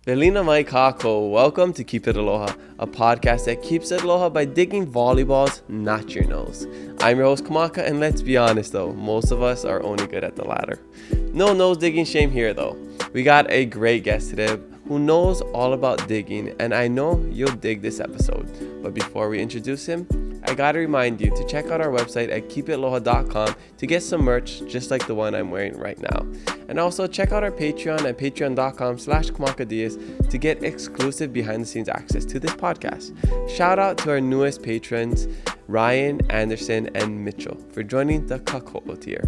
Belina mai kako. Welcome to Keep It Aloha, a podcast that keeps it aloha by digging volleyballs, not your nose. I'm your host Kamaka, and let's be honest though, most of us are only good at the latter. No nose digging shame here though. We got a great guest today who knows all about digging, and I know you'll dig this episode. But before we introduce him, I gotta remind you to check out our website at keepitaloha.com to get some merch just like the one I'm wearing right now. And also check out our Patreon at patreon.com/kamakadias to get exclusive behind the scenes access to this podcast. Shout out to our newest patrons, Ryan, Anderson, and Mitchell, for joining the Kako'o tier.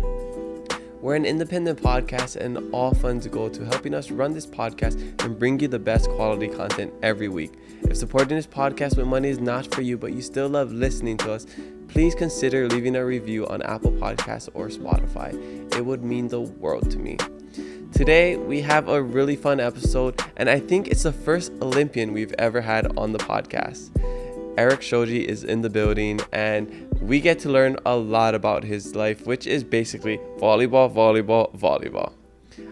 We're an independent podcast, and all funds go to helping us run this podcast and bring you the best quality content every week. If supporting this podcast with money is not for you, but you still love listening to us, please consider leaving a review on Apple Podcasts or Spotify. It would mean the world to me. Today, we have a really fun episode, and I think it's the first Olympian we've ever had on the podcast. Erik Shoji is in the building, and we get to learn a lot about his life, which is basically volleyball, volleyball, volleyball.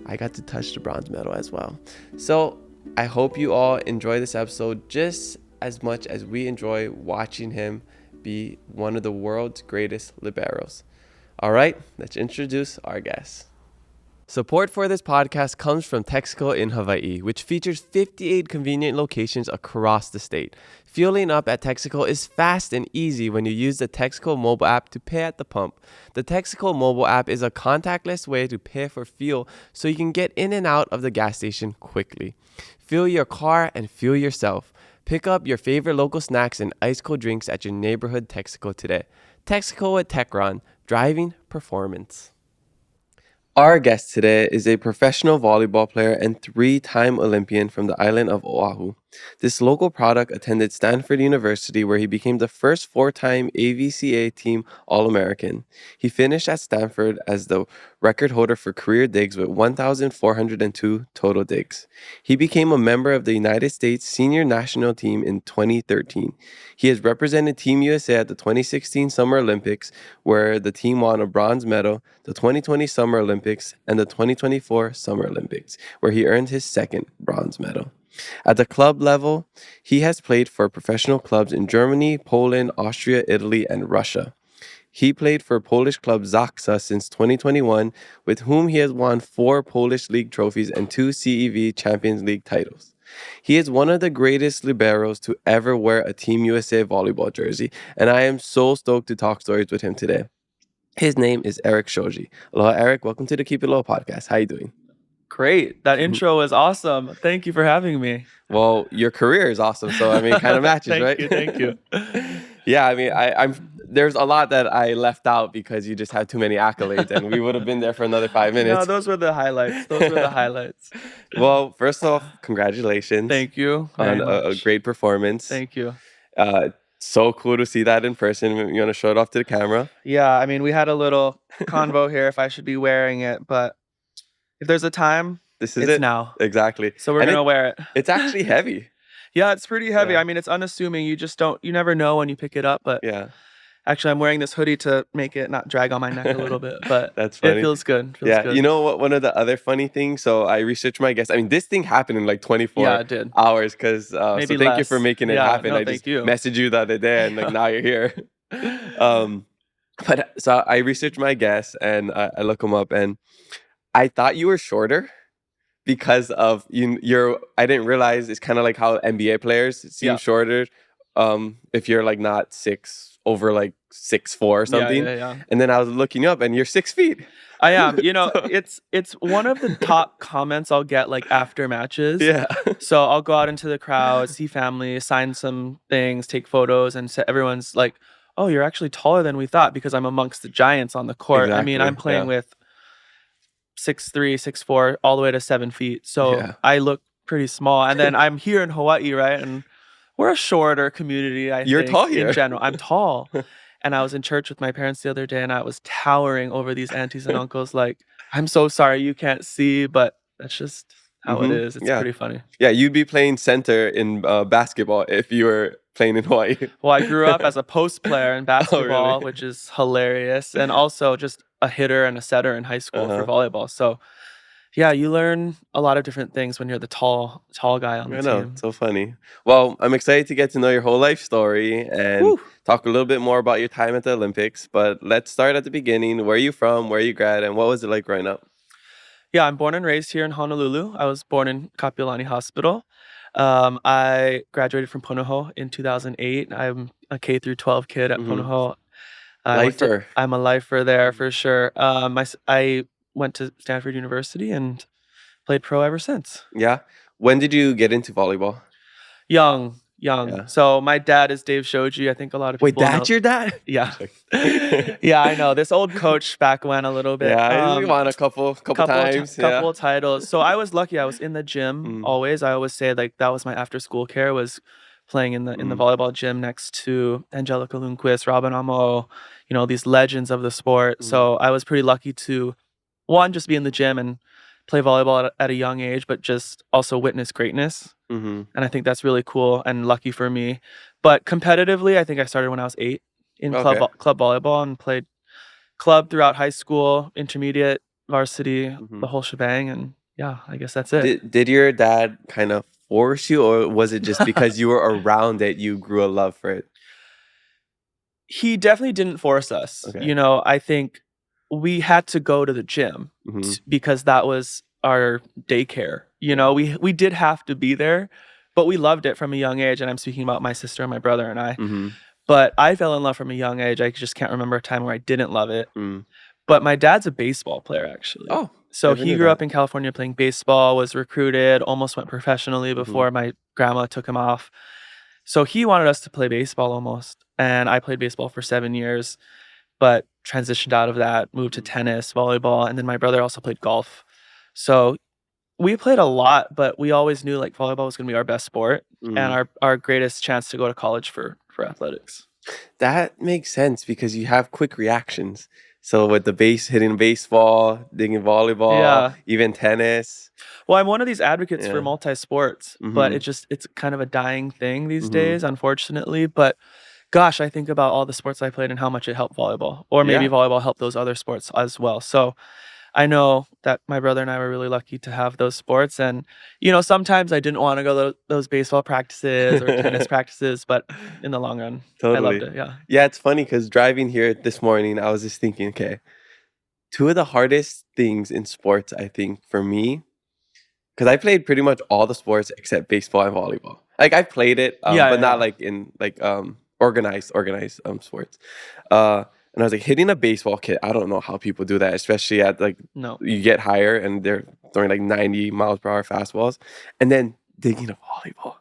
I got to touch the bronze medal as well. So I hope you all enjoy this episode just as much as we enjoy watching him be one of the world's greatest liberos. All right, let's introduce our guest. Support for this podcast comes from Texaco in Hawaii, which features 58 convenient locations across the state. Fueling up at Texaco is fast and easy when you use the Texaco mobile app to pay at the pump. The Texaco mobile app is a contactless way to pay for fuel so you can get in and out of the gas station quickly. Fuel your car and fuel yourself. Pick up your favorite local snacks and ice cold drinks at your neighborhood Texaco today. Texaco at Techron, driving performance. Our guest today is a professional volleyball player and three-time Olympian from the island of Oahu. This local product attended Stanford University, where he became the first four-time AVCA team All-American. He finished at Stanford as the record holder for career digs with 1,402 total digs. He became a member of the United States senior national team in 2013. He has represented Team USA at the 2016 Summer Olympics, where the team won a bronze medal, the 2020 Summer Olympics, and the 2024 Summer Olympics, where he earned his second bronze medal. At the club level, he has played for professional clubs in Germany, Poland, Austria, Italy, and Russia. He played for Polish club ZAKSA since 2021, with whom he has won 4 Polish league trophies and 2 CEV Champions League titles. He is one of the greatest liberos to ever wear a Team USA volleyball jersey, and I am so stoked to talk stories with him today. His name is Erik Shoji. Aloha, Erik. Welcome to the Keep It Low podcast. How you doing? Great. That intro was awesome. Thank you for having me. Well, your career is awesome, so I mean, it kind of matches, right? Thank you. Yeah, I mean, I'm. There's a lot that I left out because you just have too many accolades, and we would have been there for another 5 minutes. No, those were the highlights. Well, first off, congratulations. Thank you on a great performance. Thank you. So cool to see that in person. You want to show it off to the camera? Yeah, I mean, we had a little convo here if I should be wearing it, but if there's a time, it's now. Exactly. So we're going to wear it. It's actually heavy. Yeah, it's pretty heavy. Yeah. I mean, it's unassuming. You never know when you pick it up, but yeah. Actually, I'm wearing this hoodie to make it not drag on my neck a little bit, but that's funny. It feels good. Good. You know what? One of the other funny things, so I researched my guests. I mean, this thing happened in like 24 hours because, so thank you for making it happen. No, I just messaged you the other day and like now you're here. But so I researched my guests and I look them up and I thought you were shorter because of I didn't realize it's kind of like how NBA players seem shorter if you're like not over like 6'4" or something. Yeah. And then I was looking up and you're 6 feet. I am. It's one of the top comments I'll get like after matches. Yeah. So I'll go out into the crowd, see family, sign some things, take photos, and everyone's like, oh, you're actually taller than we thought because I'm amongst the giants on the court. Exactly. I mean, I'm playing with 6'3", 6'4", all the way to 7 feet. So I look pretty small. And then I'm here in Hawaii, right? And we're a shorter community, I You're think, tall here. in general. I'm tall. And I was in church with my parents the other day, and I was towering over these aunties and uncles like, I'm so sorry you can't see, but that's just how it is. It's pretty funny. Yeah, you'd be playing center in basketball if you were playing in Hawaii. Well, I grew up as a post player in basketball, which is hilarious. And also just a hitter and a setter in high school for volleyball. So Yeah, you learn a lot of different things when you're the tall guy on the I know, team. so funny. Well, I'm excited to get to know your whole life story and Woo! talk a little bit more about your time at the Olympics. But let's start at the beginning. Where are you from? Where you grad? And what was it like growing up? Yeah, I'm born and raised here in Honolulu. I was born in Kapiolani Hospital. I graduated from Punahou in 2008. I'm a K through 12 kid at Hmm. Punahou. Lifer. I'm a lifer there Mhm. for sure. I went to Stanford University and played pro ever since. Yeah. When did you get into volleyball? Young, young. Yeah. So my dad is Dave Shoji. I think a lot of Wait, people that's know. your dad? I'm Yeah. joking. Yeah, I know. This old coach back when a little bit. Yeah, he won a couple times. Yeah. Couple of titles. So I was lucky. I was in the gym Mm, always. I always say like that was my after school care was playing in the mm, volleyball gym next to Angelica Lundqvist, Robin Amo, these legends of the sport. mm, So I was pretty lucky to one just be in the gym and play volleyball at a young age, but just also witness greatness. mhm. And I think that's really cool and lucky for me. But competitively, I think I started when I was 8 in Okay. club volleyball and played club throughout high school, intermediate, varsity, Mhm. the whole shebang, and yeah, I guess that's it. Did your dad kind of force you, or was it just because you were around it, you grew a love for it? He definitely didn't force us. Okay. I think we had to go to the gym Mhm, because that was our daycare. yeah. We did have to be there, but we loved it from a young age. And I'm speaking about my sister and my brother and I. Mhm, But I fell in love from a young age. I just can't remember a time where I didn't love it. mm. But my dad's a baseball player, actually. Oh, So never he knew grew that. up in California playing baseball, was recruited, almost went professionally Mhm, before my grandma took him off. So he wanted us to play baseball almost. And I played baseball for 7 years, but transitioned out of that, moved to mm, tennis, volleyball, and then my brother also played golf. So we played a lot, but we always knew like volleyball was going to be our best sport and mm. our greatest chance to go to college for athletics. That makes sense because you have quick reactions. So with the base hitting baseball, digging volleyball, Yeah. even tennis. Well, I'm one of these advocates for Yeah. multi-sports, but Mhm, it's kind of a dying thing these mhm. days, unfortunately. But gosh, I think about all the sports I played and how much it helped volleyball, or maybe Yeah. volleyball helped those other sports as well. So I know that my brother and I were really lucky to have those sports. And, sometimes I didn't want to go to those baseball practices or tennis practices, but in the long run, I loved Totally. it. Yeah. Yeah, it's funny because driving here this morning, I was just thinking, okay, two of the hardest things in sports, I think, for me, because I played pretty much all the sports except baseball and volleyball. Like I played it, Yeah. but Yeah. not Yeah. like in like organized sports. And I was like hitting a baseball kit. I don't know how people do that, especially at like No. you get higher and they're throwing like 90 miles per hour fastballs, and then digging a volleyball.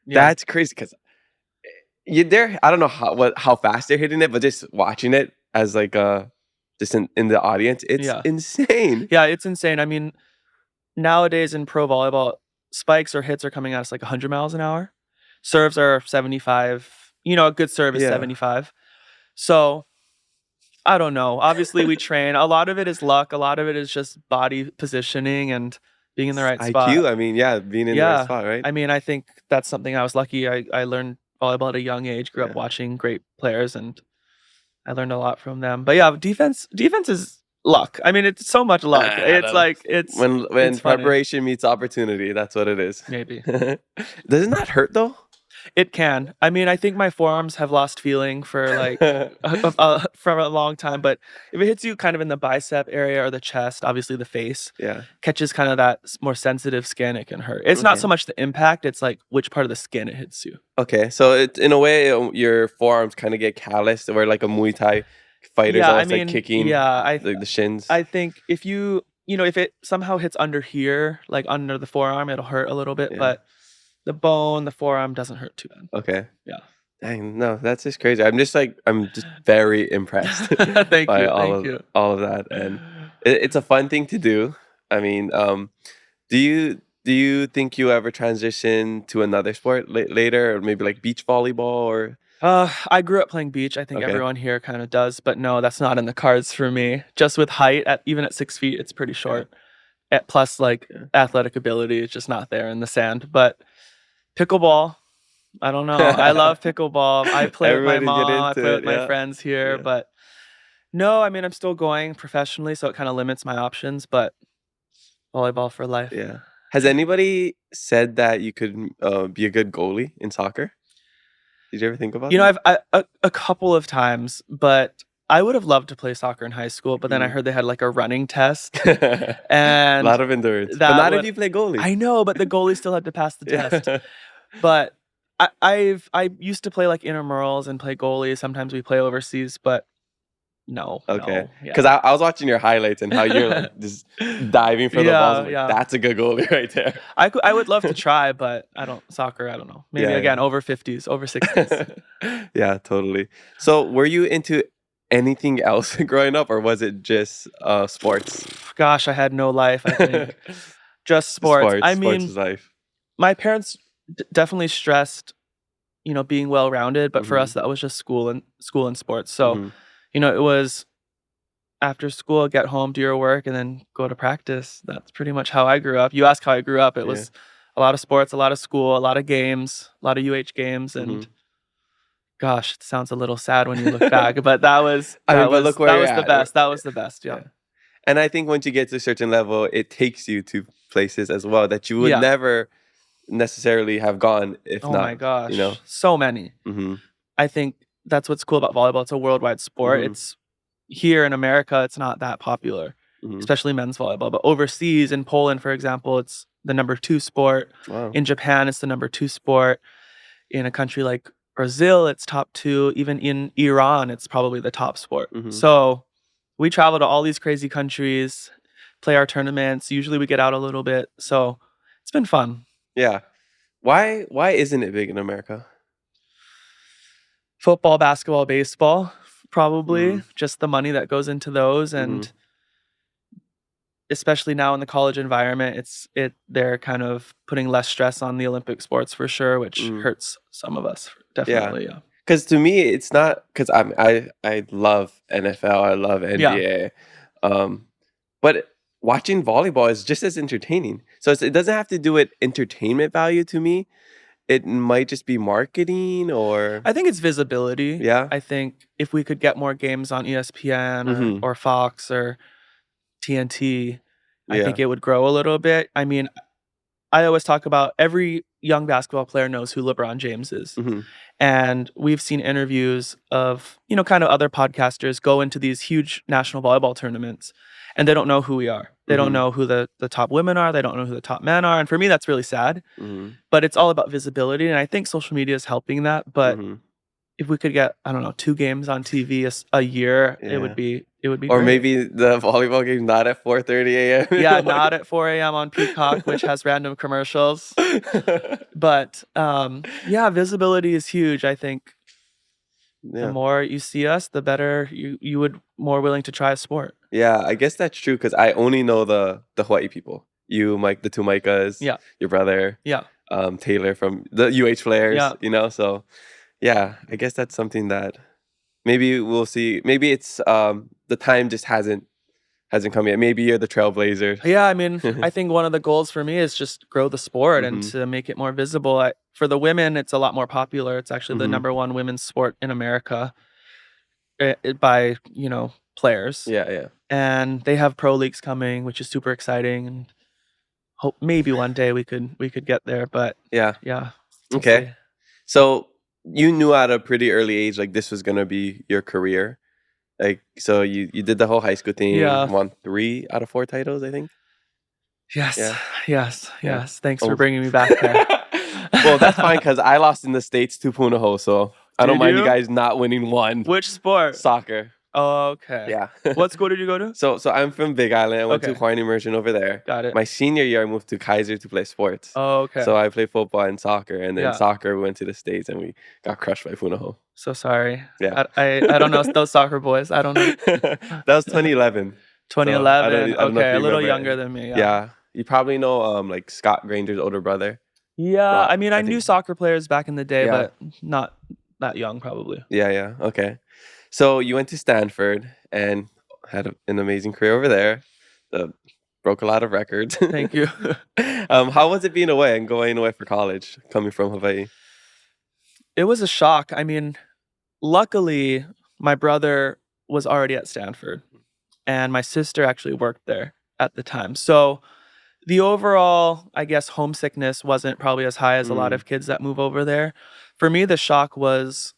Yeah. That's crazy because you there. I don't know how fast they're hitting it, but just watching it as like just in the audience, it's Yeah. insane. Yeah. It's insane. I mean, nowadays in pro volleyball, spikes or hits are coming at us like 100 miles an hour. Serves are 75. A good serve is Yeah. 75. So I don't know. Obviously, we train. A lot of it is luck. A lot of it is just body positioning and being in the right spot. IQ. I mean, yeah, being in the right Yeah. spot, right? I mean, I think that's something I was lucky. I learned volleyball at a young age, grew up Yeah. watching great players, and I learned a lot from them. But yeah, defense is luck. I mean, it's so much luck. I It's don't know. like When it's funny. preparation meets opportunity, that's what it is. Maybe. Doesn't that hurt though? It can. I mean, I think my forearms have lost feeling for like from a long time. But if it hits you kind of in the bicep area or the chest, obviously the face Yeah. catches kind of that more sensitive skin, it can hurt. It's not so Okay. much the impact; it's like which part of the skin it hits you. Okay. So it's in a way your forearms kind of get calloused, where like a Muay Thai fighter's Yeah, I almost like mean, kicking yeah, like the shins. I think if if it somehow hits under here, like under the forearm, it'll hurt a little bit, Yeah. but the bone, the forearm doesn't hurt too bad. Okay. Yeah. Dang, no, that's just crazy. I'm just very impressed Thank by you, thank you. all of that, and it's a fun thing to do. I mean, do you think you ever transition to another sport later, or maybe like beach volleyball or I grew up playing beach. I think okay, everyone here kind of does, but no, that's not in the cards for me. Just with height, even at 6 feet, it's pretty yeah, short. Plus, like yeah. athletic ability is just not there in the sand. But pickleball, I don't know. I love pickleball. I play with my Everybody get mom. I into play it, with my yeah, friends here. yeah. But no, I mean, I'm still going professionally, so it kind of limits my options. But volleyball for life. Yeah. Has anybody said that you could be a good goalie in soccer? Did you ever think about You know, that? a couple of times, but I would have loved to play soccer in high school, but then I Mhm. heard they had like a running test, A and lot of endurance, but that not if would you play goalie. I know, but the goalie still had to pass the test. Yeah. But I used to play like intramurals and play goalie. Sometimes we play overseas, but no, Okay. yeah. Because I was watching your highlights and how you're like just diving for the balls. I'm like, Yeah. that's a good goalie right there. I would love to try, but I don't know. Maybe Yeah, again yeah. over 50s, over 60s. Yeah, totally. So were you into anything else growing up, or was it just sports? Gosh, I had no life, I think. Just sports. Sports. I Sports mean, is life. my parents definitely stressed, being well-rounded, but for Mm-hmm. us that was just school and sports. So, Mm-hmm. it was after school, get home, do your work, and then go to practice. That's pretty much how I grew up. You ask how I grew up, it Yeah. was a lot of sports, a lot of school, a lot of games, a lot of games, Mm-hmm. and gosh, it sounds a little sad when you look back, but that was I mean, but look where that you're was the at. best. That was the best, yeah. Yeah. And I think once you get to a certain level, it takes you to places as well that you would Yeah. never necessarily have gone if Oh not, my gosh, you know. so many. Mm-hmm. I think that's what's cool about volleyball. It's a worldwide sport. Mhm. It's here in America, it's not that popular, Mm-hmm. especially men's volleyball. But overseas, in Poland, for example, it's the number 2 sport. Wow. In Japan, it's the number 2 sport. In a country like Brazil, it's top 2. Even in Iran, it's probably the top sport. Mhm. So we travel to all these crazy countries, play our tournaments. Usually we get out a little bit. So it's been fun. Yeah. Why isn't it big in America? Football, basketball, baseball, probably. Mhm. Just the money that goes into those. And especially now in the college environment, they're kind of putting less stress on the Olympic sports for sure, which hurts some of us definitely. Yeah. Because to me, it's not because I love NFL, I love NBA, but watching volleyball is just as entertaining. So it doesn't have to do with entertainment value to me. It might just be marketing or I think it's visibility. Yeah. I think if we could get more games on ESPN Mhm. or Fox or TNT, I Yeah. think it would grow a little bit. I mean, I always talk about every young basketball player knows who LeBron James is. Mhm. And we've seen interviews of, kind of other podcasters go into these huge national volleyball tournaments and they don't know who we are. They don't Mhm. know who the top women are. They don't know who the top men are. And for me, that's really sad. Mhm. But it's all about visibility. And I think social media is helping that. But Mhm. if we could get, I don't know, 2 games on TV a year, it would be Or great. maybe the volleyball game not at 4:30 a.m. Yeah, not at 4 a.m. on Peacock, which has random commercials. But yeah, visibility is huge. I think the more you see us, the better you would more willing to try a sport. Yeah, I guess that's true because I only know the Hawaii people. You, Mike, the two Micahs, Yeah. your brother, Yeah. Taylor from the UH Flares, Yeah. So yeah, I guess that's something that maybe we'll see. Maybe it's the time just hasn't come yet. Maybe you're the trailblazer. Yeah, I mean, I think one of the goals for me is just grow the sport and Mhm. to make it more visible. For the women, it's a lot more popular. It's actually the Mhm. number 1 women's sport in America by, players. Yeah. And they have pro leagues coming, which is super exciting. And hope maybe one day we could get there. But Yeah. yeah. we'll Okay. see. So you knew at a pretty early age like this was gonna be your career. Like so you did the whole high school thing, Yeah. won 3 out of 4 titles, I think. Yes. Yeah. Yes. Yeah. Yes. Thanks Oh. for bringing me back there. Well, that's fine because I lost in the States to Punahou, so I don't Did mind you you? guys not winning one. Which sport? Soccer. Oh, okay. Yeah. What school did you go to? So I'm from Big Island. I went to Okay. Hawaiian Immersion over there. Got it. My senior year, I moved to Kaiser to play sports. Oh, okay. So I played football and soccer, and then Yeah. soccer we went to the States and we got crushed by Punahou. So sorry. Yeah. I don't know those soccer boys. I don't know. That was 2011. 2011. I don't know if Okay, you a little remember it. younger than me. Yeah. You probably know like Scott Granger's older brother. Yeah. Well, I mean, I I knew think- soccer players back in the day, Yeah. but not that young, probably. Yeah. Okay. So you went to Stanford and had an amazing career over there. Broke a lot of records. Thank you. How was it being away and going away for college, coming from Hawaii? It was a shock. I mean, luckily, my brother was already at Stanford, and my sister actually worked there at the time. So the overall, I guess, homesickness wasn't probably as high as a lot of kids that move over there. For me, the shock was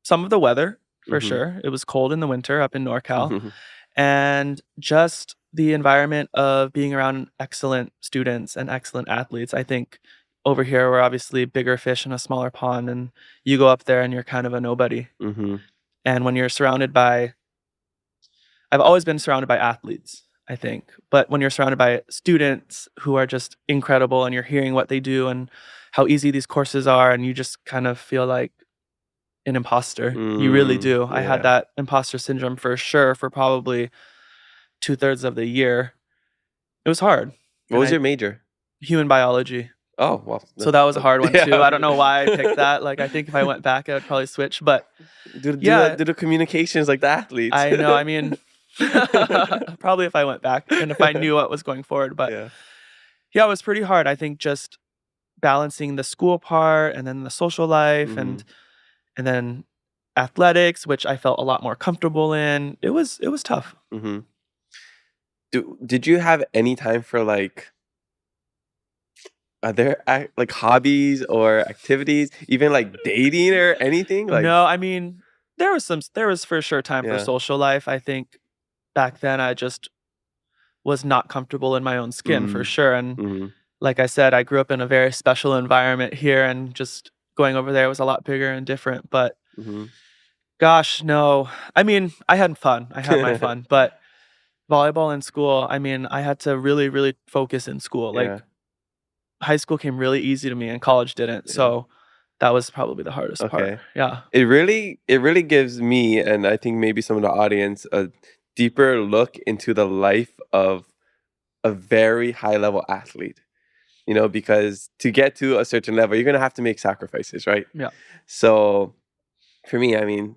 some of the weather, for sure. It was cold in the winter up in NorCal. And just the environment of being around excellent students and excellent athletes. I think over here, we're obviously bigger fish in a smaller pond, and you go up there and you're kind of a nobody. And when you're surrounded by, I've always been surrounded by athletes, I think. But when you're surrounded by students who are just incredible and you're hearing what they do and how easy these courses are, and you just kind of feel like an imposter. You really do. I had that imposter syndrome for sure for probably 2/3 of the year. It was hard. What was your major? Human biology. Oh, well. So that was a hard one too. I don't know why I picked that. Like, I think if I went back, I would probably switch. But do the communications like the athletes. I know. I mean, probably if I went back and if I knew what was going forward. But yeah, it was pretty hard. I think just balancing the school part and then the social life and then athletics, which I felt a lot more comfortable in. It was tough. Did you have any time for like, are there like hobbies or activities, even like dating or anything? Like, no, I mean, there was for sure time for social life. I think back then I just was not comfortable in my own skin for sure. And like I said, I grew up in a very special environment here, and just going over there was a lot bigger and different. But gosh, no. I mean, I had fun. I had my fun. But volleyball in school, I mean, I had to really, really focus in school. Like, high school came really easy to me and college didn't. So that was probably the hardest part. Yeah. It really gives me, and I think maybe some of the audience, a deeper look into the life of a very high level athlete. You know, because to get to a certain level, you're gonna have to make sacrifices, right? Yeah. So for me, I mean,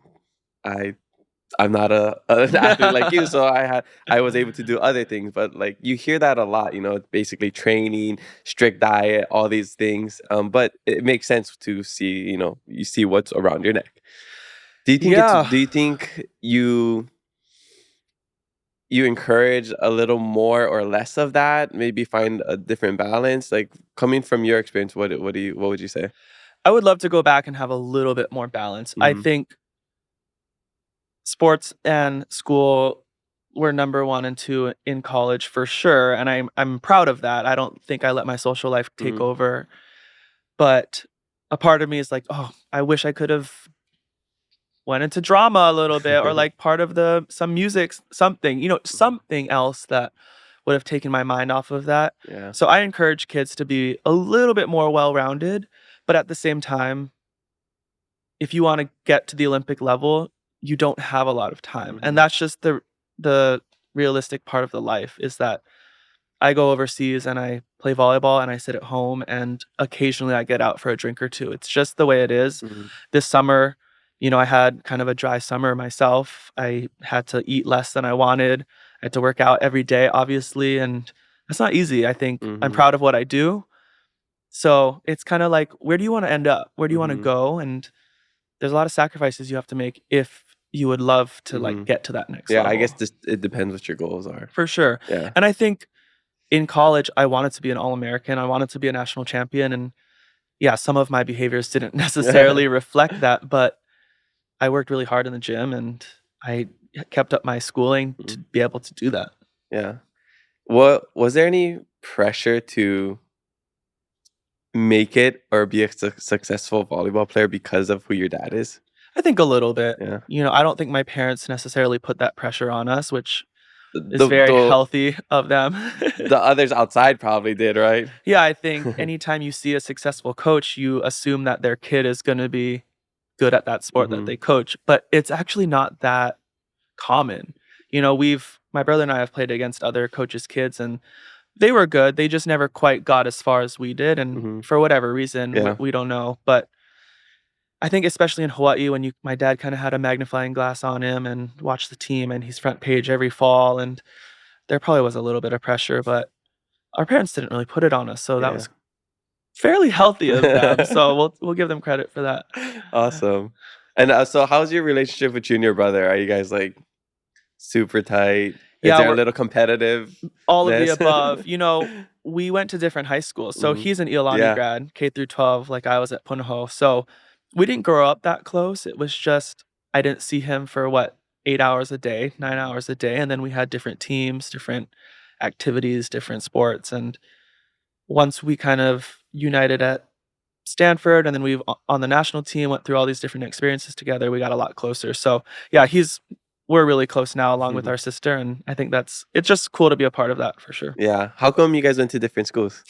I'm not an athlete like you, so I was able to do other things. But like, you hear that a lot, you know, basically training, strict diet, all these things. But it makes sense to see, you know, you see what's around your neck. Do you think you encourage a little more or less of that? Maybe find a different balance. Like, coming from your experience, what would you say? I would love to go back and have a little bit more balance. I think sports and school were number 1 and 2 in college for sure, and I'm proud of that. I don't think I let my social life take over, but a part of me is like, oh, I wish I could have went into drama a little bit, or like part of some music, something, you know, something else that would have taken my mind off of that. So I encourage kids to be a little bit more well-rounded, but at the same time, if you want to get to the Olympic level, you don't have a lot of time. And that's just the realistic part of the life, is that I go overseas and I play volleyball and I sit at home, and occasionally I get out for a drink or two. It's just the way it is. This summer, you know, I had kind of a dry summer myself. I had to eat less than I wanted. I had to work out every day, obviously, and it's not easy. I think I'm proud of what I do. So it's kind of like, where do you want to end up? Where do you want to go? And there's a lot of sacrifices you have to make if you would love to like get to that next level. I guess it depends what your goals are. For sure. And I think in college, I wanted to be an All-American. I wanted to be a national champion. And yeah, some of my behaviors didn't necessarily reflect that, but I worked really hard in the gym and I kept up my schooling to be able to do that. Yeah. Was there any pressure to make it or be a successful volleyball player because of who your dad is? I think a little bit. You know, I don't think my parents necessarily put that pressure on us, which is very healthy of them. The others outside probably did, right? Yeah, I think anytime you see a successful coach, you assume that their kid is going to be good at that sport that they coach, but it's actually not that common. You know, my brother and I have played against other coaches' kids, and they were good. They just never quite got as far as we did, and for whatever reason, we don't know. But I think especially in Hawaii, when my dad kind of had a magnifying glass on him and watched the team, and he's front page every fall, and there probably was a little bit of pressure, but our parents didn't really put it on us, so that was fairly healthy of them. So we'll give them credit for that. Awesome. And so how's your relationship with you and your brother? Are you guys like super tight? Yeah, there a we're little competitive? all of the above. We went to different high schools. So Mhm. he's an Iolani Yeah. grad, K through 12, like I was at Punahou. So we didn't grow up that close. It was just I didn't see him for 8 hours a day, 9 hours a day, and then we had different teams, different activities, different sports. And once we kind of united at Stanford, and then we on the national team went through all these different experiences together, we got a lot closer. So yeah, we're really close now, along with our sister, and I think it's just cool to be a part of that for sure. Yeah. How come you guys went to different schools?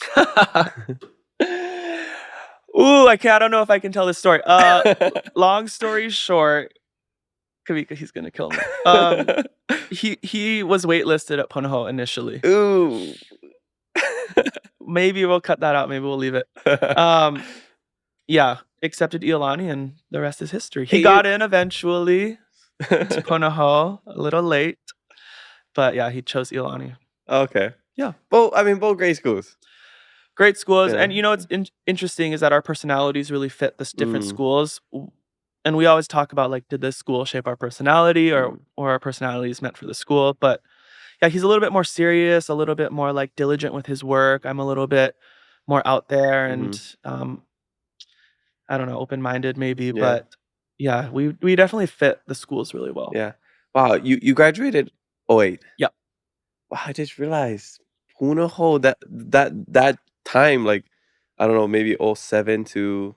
Ooh, I don't know if I can tell this story. Long story short, Kavika, he's gonna kill me. He was waitlisted at Punahou initially. Ooh. Maybe we'll cut that out. Maybe we'll leave it. Yeah, accepted Iolani, and the rest is history. He got in eventually to Punahou, a little late, but yeah, he chose Iolani. Okay. Yeah. Both great schools. Great schools. Yeah. And what's interesting is that our personalities really fit the different Mm. schools. And we always talk about, like, did this school shape our personality, or our personalities meant for the school? But yeah, he's a little bit more serious, a little bit more like diligent with his work. I'm a little bit more out there and I don't know, open-minded maybe. Yeah. But yeah, we definitely fit the schools really well. Yeah. Wow. You graduated 08. Yep. Wow, I just realized Punahou that time, like, I don't know, maybe 07 to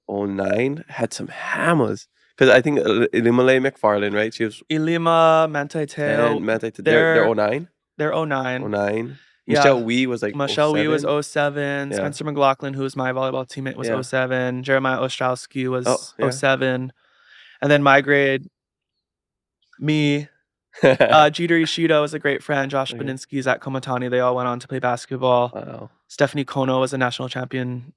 09 had some hammers. Because I think Ilimale McFarlane, right? She was Ilima, Manti and Teo, Manti, they're 09? they're 09. 09. Yeah. Michelle Wee was like Michelle Wee was 07. 07. Yeah. Spencer McLaughlin, who was my volleyball teammate, was Yeah. 07. Jeremiah Ostrowski was Oh, yeah. 07. And then my grade, me, Jeter Ishida was a great friend. Josh Okay. Beninsky's at Komatani. They all went on to play basketball. Wow. Stephanie Kono was a national champion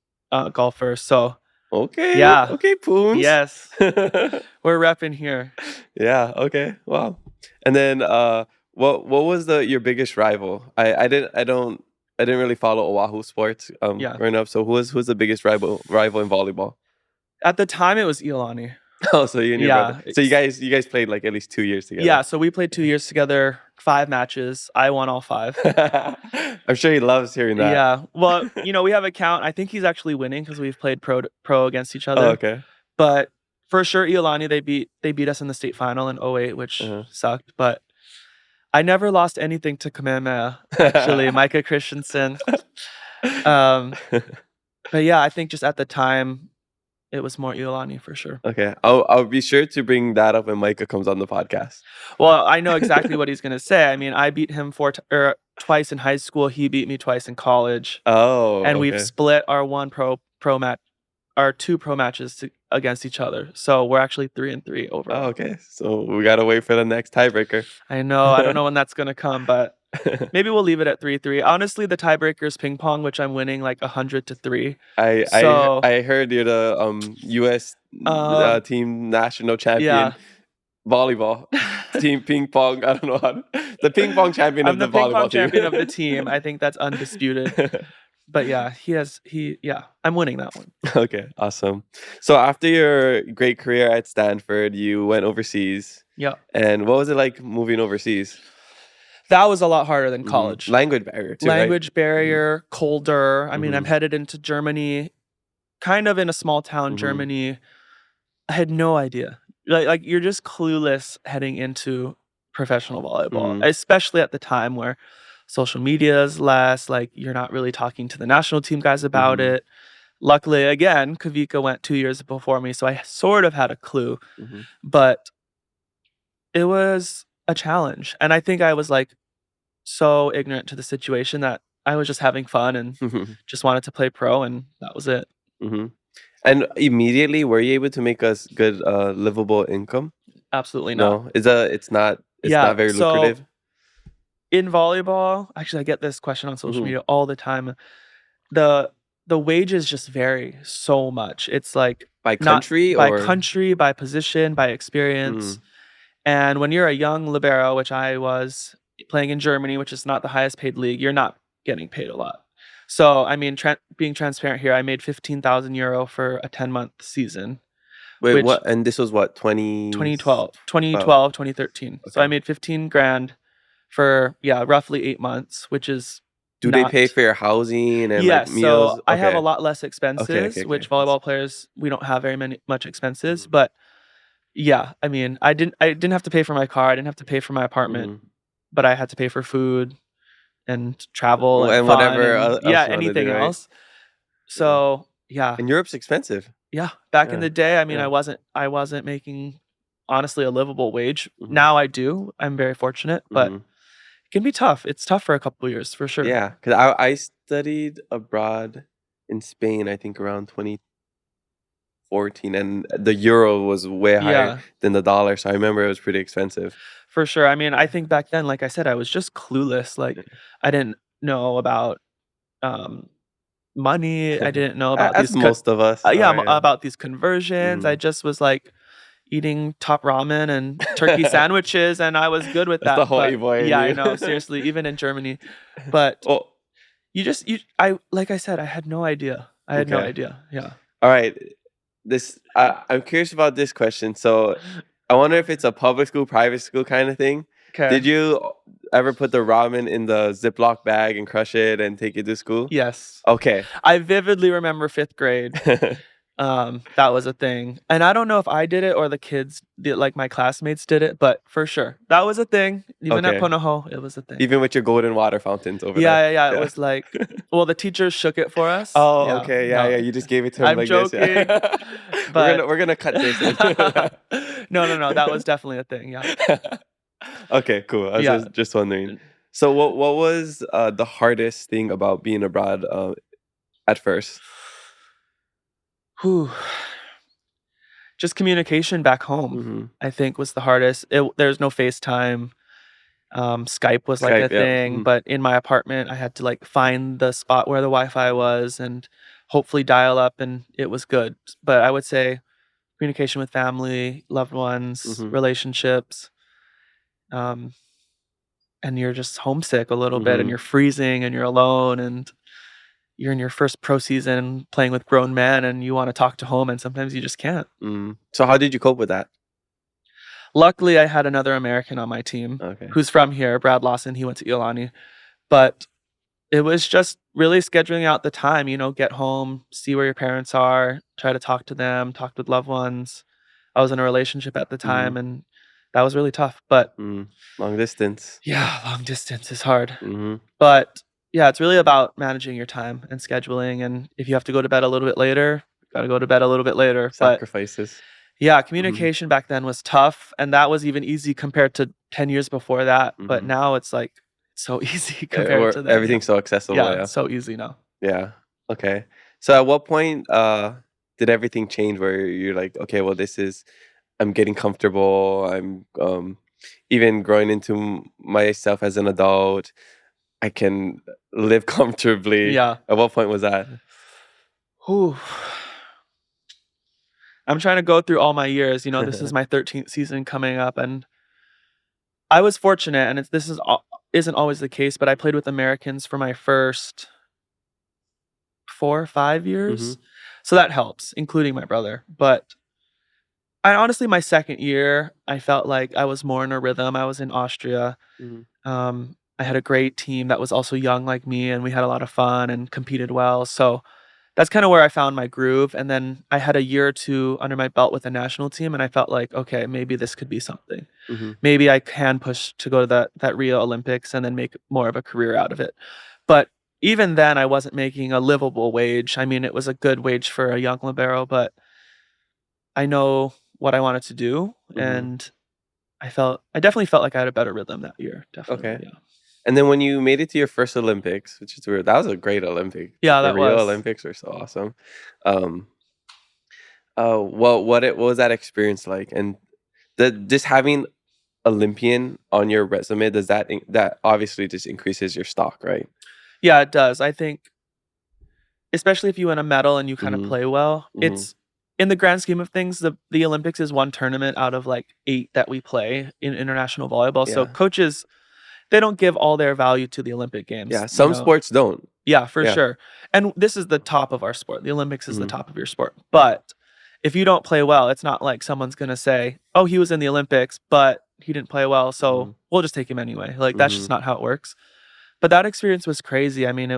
golfer. So Okay. Yeah. Okay, Poons. yes, we're repping here. Yeah. Okay. Wow. And then what was your biggest rival? I didn't really follow Oahu sports Yeah. growing up. So who's the biggest rival in volleyball? At the time, it was Iolani. Oh, so you and your Yeah, brother. So you guys played like at least 2 years together. Yeah, so we played 2 years together, 5 matches. I won all 5. I'm sure he loves hearing that. Yeah. Well, we have a count. I think he's actually winning because we've played pro against each other. Oh, okay. But for sure, Iolani, they beat us in the state final in 08, which sucked. But I never lost anything to Kamehameha, actually. Micah Christensen. But yeah, I think just at the time, it was more Iolani for sure. Okay. I'll be sure to bring that up when Micah comes on the podcast. Well, I know exactly what he's going to say. I mean, I beat him twice in high school. He beat me twice in college. Oh. And okay. we've split our pro match, our 2 pro matches against each other. So we're actually 3-3 overall. Oh, okay. So we gotta wait for the next tiebreaker. I know. I don't know when that's gonna come, but maybe we'll leave it at 3-3. Honestly, the tiebreaker is ping pong, which I'm winning like 100-3. I heard you're the U.S. team national champion. Yeah. Volleyball team ping pong. I don't know the ping pong champion I'm of the the ping volleyball pong team. champion of the team. I think that's undisputed. But yeah, I'm winning that one. Okay, awesome. So after your great career at Stanford, you went overseas. Yeah. And what was it like moving overseas? That was a lot harder than college. Language barrier too, Language barrier, colder. I mean, I'm headed into Germany, kind of in a small town, Germany. I had no idea. Like you're just clueless heading into professional volleyball, especially at the time where social media is less, like you're not really talking to the national team guys about it. Luckily, again, Kavika went 2 years before me, so I sort of had a clue, but it was a challenge. And I think I was like so ignorant to the situation that I was just having fun and just wanted to play pro, and that was it. And immediately, were you able to make a good livable income? Absolutely not. No, it's not very lucrative. In volleyball, actually, I get this question on social media all the time. The wages just vary so much. It's like by country, by position, by experience. And when you're a young libero, which I was playing in Germany, which is not the highest paid league, you're not getting paid a lot. So, I mean, being transparent here, I made 15,000 euro for a 10-month season. Wait, what? And this was what, 2012, 2013. Okay. So I made 15 grand for roughly 8 months, which is Do they pay for your housing and like Yes, meals? so I have a Okay. lot less expenses, Okay. which volleyball players, we don't have very much expenses, Mhm. but yeah, I mean, I didn't have to pay for my car, I didn't have to pay for my apartment, Mhm. but I had to pay for food and travel and And fun whatever and else you want to anything do, right? else. Yeah. So, yeah. And Europe's expensive. Yeah, back in Yeah. the day, I mean, Yeah. I wasn't making, honestly, a livable wage. Mhm. Now I do. I'm very fortunate, but Mhm. it can be tough. It's tough for a couple of years for sure. Yeah, because I studied abroad in Spain, I think around 2014, and the euro was way higher Yeah, than the dollar, so I remember it was pretty expensive. for sure. I mean, I think back then, like I said, I was just clueless. Like, I didn't know about um, money. I didn't know about As these most of us are, yeah. about these conversions. I Mhm. just was like eating top ramen and turkey sandwiches, and I was good with That's the that. Hawaii But boy in yeah, I you. know, seriously, even in Germany. But Well, like I said, I had no idea. I had no okay. idea. Yeah. All right. I'm curious about this question. So I wonder if it's a public school, private school kind of thing. Okay. Did you ever put the ramen in the Ziploc bag and crush it and take it to school? Yes. Okay. I vividly remember 5th grade. That was a thing. And I don't know if I did it or the kids like my classmates did it, but for sure. That was a thing. Even at Okay. Punahou, it was a thing. Even with your golden water fountains over there. Yeah. It was like, well, the teachers shook it for us. Oh, Yeah. okay. No, Yeah. You just gave it to him I'm like this. joking, Yeah. but we're gonna cut this in. no. That was definitely a thing. Yeah. Okay, cool. I was Yeah. just wondering. So what was the hardest thing about being abroad at first? Whew. Just communication back home, Mm-hmm. I think, was the hardest. There's no FaceTime. Skype was like a Skype, yeah. thing, but in my apartment, I had to like find the spot where the Wi-Fi was and hopefully dial up, and it was good. But I would say communication with family, loved ones, Mm-hmm. relationships, um, and you're just homesick a little bit, and Mm-hmm. you're freezing, and you're alone, and you're in your first pro season playing with grown men, and you want to talk to home, and sometimes you just can't. Mm. So how did you cope with that? Luckily, I had another American on my team Okay. who's from here, Brad Lawson. He went to Iolani, but it was just really scheduling out the time, get home, see where your parents are, try to talk to them, talk with loved ones. I was in a relationship at the Mm-hmm. time, and that was really tough. But Mm. Long distance. yeah, long distance is hard. Mm-hmm. But yeah, it's really about managing your time and scheduling. And if you have to go to bed a little bit later, got to go to bed a little bit later. But Sacrifices. yeah, Mm-hmm. communication back then was tough. And that was even easy compared to 10 years before that. But Mm-hmm. now it's like so easy compared to then. Everything's so accessible. Yeah, Yeah. it's so easy now. Yeah. Okay. So at what point did everything change where you're like, okay, well I'm getting comfortable. I'm even growing into myself as an adult. I can live comfortably. Yeah. At what point was that? Whew. I'm trying to go through all my years. This is my 13th season coming up, and I was fortunate, and isn't always the case, but I played with Americans for my first 4 or 5 years. Mhm. So that helps, including my brother. But I honestly, my second year, I felt like I was more in a rhythm. I was in Austria. Mhm. I had a great team that was also young like me, and we had a lot of fun and competed well. So that's kind of where I found my groove. And then I had a year or 2 under my belt with the national team, and I felt like, okay, maybe this could be something. Mhm. Maybe I can push to go to that Rio Olympics and then make more of a career out of it. But even then, I wasn't making a livable wage. I mean, it was a good wage for a young libero, but I know what I wanted to do, Mhm. and I definitely felt like I had a better rhythm that year. Definitely, Okay. yeah. And then when you made it to your first Olympics, which is weird, that was a great Olympic. Yeah, The that Rio was. Olympics were so awesome. Um, what was that experience like? And just having Olympian on your resume, does that obviously just increases your stock, right? Yeah, it does. I think, especially if you win a medal and you kind of Mhm. play well, Mhm. it's in the grand scheme of things, the Olympics is one tournament out of like 8 that we play in international volleyball. So Yeah. coaches, they don't give all their value to the Olympic Games. Yeah, some sports don't. Yeah, for Yeah. sure. And this is the top of our sport. The Olympics is the Mhm. top of your sport. But if you don't play well, it's not like someone's going to say, "Oh, he was in the Olympics, but he didn't play well, so we'll just take him anyway. Like, that's just not how it works. But that experience was crazy. I mean,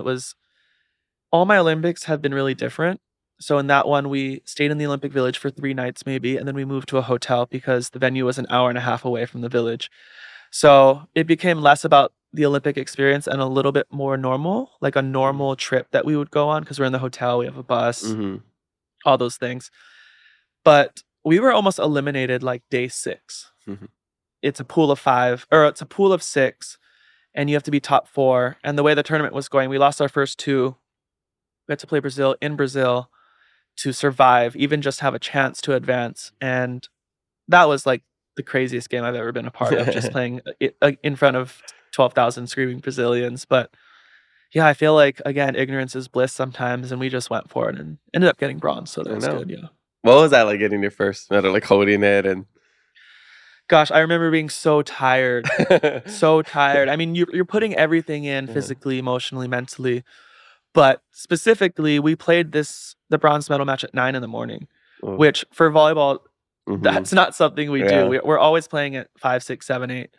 all my Olympics have been really different. So in that one, we stayed in the Olympic Village for 3 nights maybe, and then we moved to a hotel because the venue was an hour and a half away from the village. So it became less about the Olympic experience and a little bit more normal, like a normal trip that we would go on because we're in the hotel, we have a bus, all those things. But we were almost eliminated like day 6. It's a pool of 5, or it's a pool of 6, and you have to be top 4. And the way the tournament was going, we lost our first 2. We had to play Brazil in Brazil to survive, even just have a chance to advance. And that was like the craziest game I've ever been a part of, just playing in front of 12,000 screaming Brazilians. But yeah, I feel like, again, ignorance is bliss sometimes, and we just went for it and ended up getting bronze. So that was good, yeah. What was that like, getting your first medal, like holding it? And gosh, I remember being so tired. So tired. I mean, you're putting everything in physically, emotionally, mentally. But specifically, we played the bronze medal match at 9 in, which for volleyball, that's not something we do. We're always playing at 5, 6, 7, 8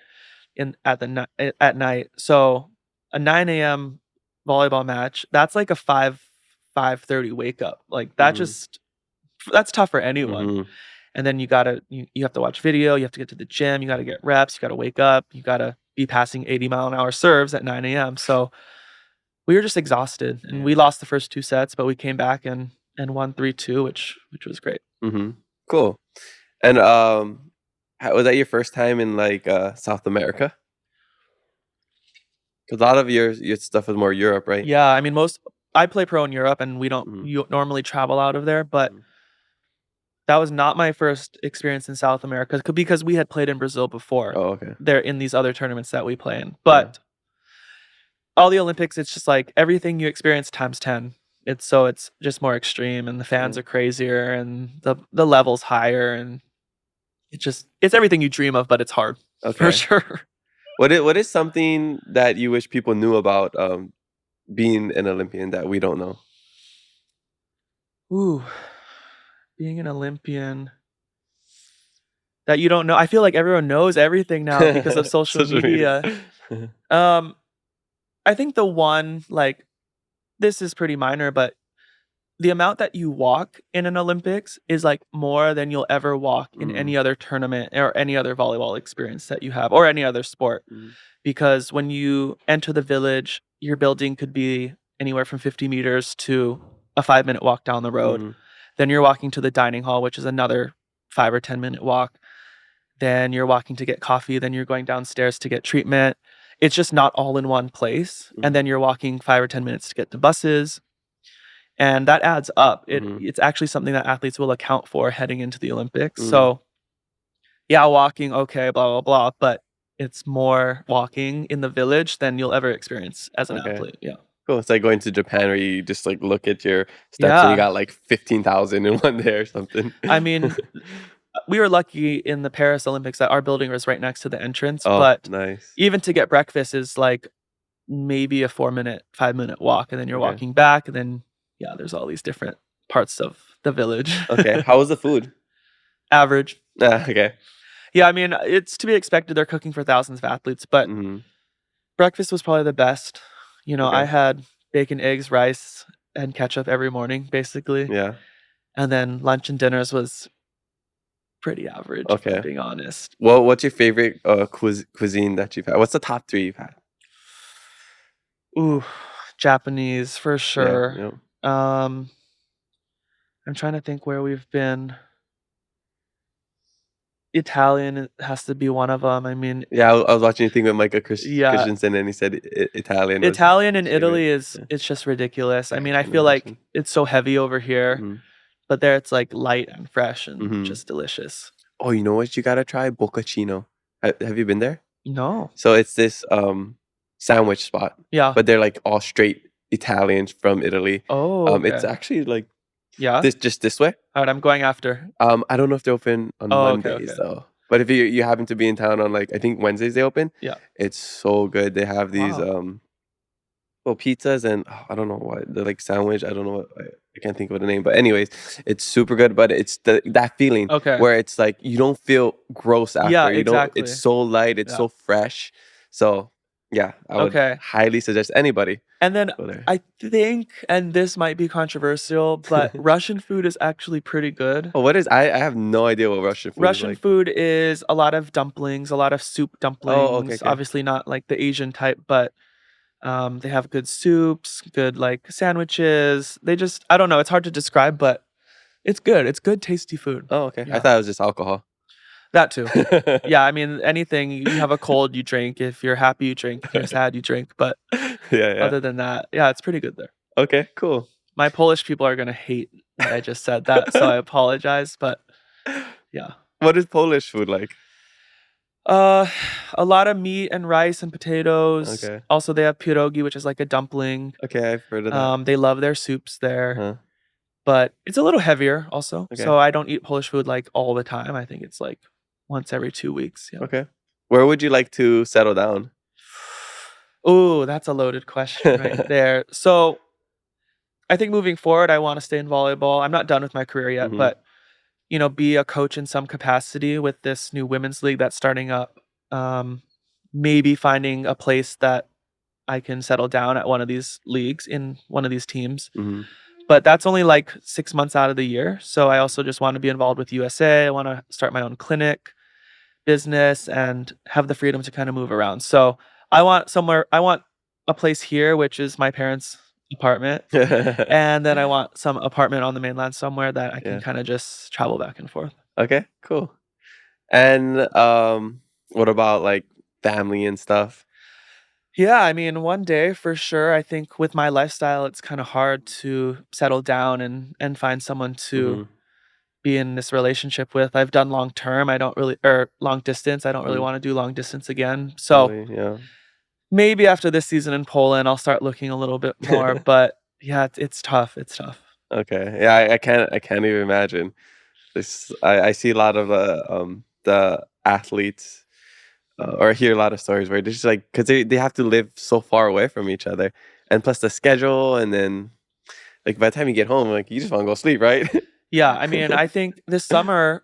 at night. So a 9 a.m. volleyball match, that's like a 5:30 wake up. Like that that's tough for anyone. And then you have to watch video, you have to get to the gym, you got to get reps, you got to wake up, you got to be passing 80-mile-an-hour serves at 9 a.m. So we were just exhausted, and we lost the first 2 sets, but we came back and won 3-2, which was great. Cool. And was that your first time in like South America? Because a lot of your stuff is more Europe, right? Yeah, I mean, I play pro in Europe, and we don't normally travel out of there, but that was not my first experience in South America because we had played in Brazil before. Oh, okay. There in these other tournaments that we play in, but all the Olympics, it's just like everything you experience times 10. It's just more extreme, and the fans are crazier, and the level's higher, and it's everything you dream of, but it's hard for sure. What is something that you wish people knew about being an Olympian that we don't know? Ooh, being an Olympian that you don't know. I feel like everyone knows everything now because of social media. I think the one, like, this is pretty minor, but the amount that you walk in an Olympics is like more than you'll ever walk in any other tournament or any other volleyball experience that you have, or any other sport. Because when you enter the village, your building could be anywhere from 50 meters to a 5-minute walk down the road. Then you're walking to the dining hall, which is another 5 or 10-minute walk. Then you're walking to get coffee. Then you're going downstairs to get treatment. It's just not all in one place. And then you're walking 5 or 10 minutes to get to buses. And that adds up. It's actually something that athletes will account for heading into the Olympics. So yeah, walking, okay, blah, blah, blah. But it's more walking in the village than you'll ever experience as an athlete. Yeah. Cool. It's like going to Japan where you just like look at your steps and you got like 15,000 in one day or something. I mean, we were lucky in the Paris Olympics that our building was right next to the entrance. But nice. Even to get breakfast is like maybe a 4-minute, 5-minute walk. And then you're walking back. And then, yeah, there's all these different parts of the village. How was the food? Average. Okay. Yeah, I mean, it's to be expected. They're cooking for thousands of athletes. But breakfast was probably the best. You know, I had bacon, eggs, rice, and ketchup every morning, basically. Yeah. And then lunch and dinners was pretty average, if I'm being honest. Well, what's your favorite cuisine that you've had? What's the top 3 you've had? Ooh, Japanese for sure. Yeah. I'm trying to think where we've been. Italian has to be one of them. I mean, I was watching a thing with Micah Christensen, and he said Italian. Italian in Italy it's just ridiculous. I mean, I feel like it's so heavy over here, but there it's like light and fresh and just delicious. Oh, you know what? You gotta try Boccacino. Have you been there? No. So it's this sandwich spot. Yeah. But they're like all straight Italians from Italy. Oh. It's actually like this way. All right, I'm going after. I don't know if they're open on Mondays though. But if you happen to be in town on like I think Wednesdays they open. Yeah. It's so good. They have these well, pizzas and I don't know what the like sandwich. I don't know what I can't think of the name, but anyways, it's super good. But it's that feeling Okay. where it's like you don't feel gross Yeah, after. You don't. It's exactly. so light. It's Yeah. so fresh. So yeah, I would Okay. highly suggest anybody And then go there. I think, and this might be controversial, but Russian food is actually pretty good. Oh, what is? I have no idea what Russian food is Russian like. food is a lot of dumplings, a lot of soup Oh, okay, dumplings. okay. Obviously not like the Asian type, but they have good soups, good like sandwiches. They just I don't know, it's hard to describe, but it's good. It's good, tasty food. Oh, okay. I Yeah. thought it was just alcohol. That too. Yeah, I mean anything you have a cold, you drink. If you're happy, you drink. If you're sad, you drink. But Yeah, yeah. other than that, yeah, it's pretty good there. Okay, cool. My Polish people are gonna hate that I just said that, so I apologize, but yeah. What is Polish food like? Uh, a lot of meat and rice and potatoes. Okay. Also, they have pierogi, which is like a dumpling. Okay, I've heard of that. They love their soups there, Huh. but it's a little heavier also. Okay. So I don't eat Polish food like all the time. I think it's like once every 2 weeks. Yeah. Okay. Where would you like to settle down? Oh, that's a loaded question right there. So I think moving forward, I want to stay in volleyball. I'm not done with my career yet, Mhm. but be a coach in some capacity with this new women's league that's starting up. Maybe finding a place that I can settle down at one of these leagues in one of these teams. Mhm. But that's only like 6 months out of the year. So I also just want to be involved with USA. I want to start my own clinic, business, and have the freedom to kind of move around. So I want a place here, which is my parents' apartment. And then I want some apartment on the mainland somewhere that I can Yeah. kind of just travel back and forth. Okay, cool. And what about like family and stuff? Yeah, I mean, one day for sure. I think with my lifestyle, it's kind of hard to settle down and find someone to Mhm. be in this relationship with. I've done long term. I don't really or long distance. I don't really Mhm. want to do long distance again. So Totally, yeah. maybe after this season in Poland, I'll start looking a little bit more. But yeah, it's tough. It's tough. Okay. Yeah, I can't even imagine. This I see a lot of the athletes or hear a lot of stories where they're just like because they have to live so far away from each other, and plus the schedule, and then like by the time you get home, like you just want to go sleep, right? Yeah, I mean, I think this summer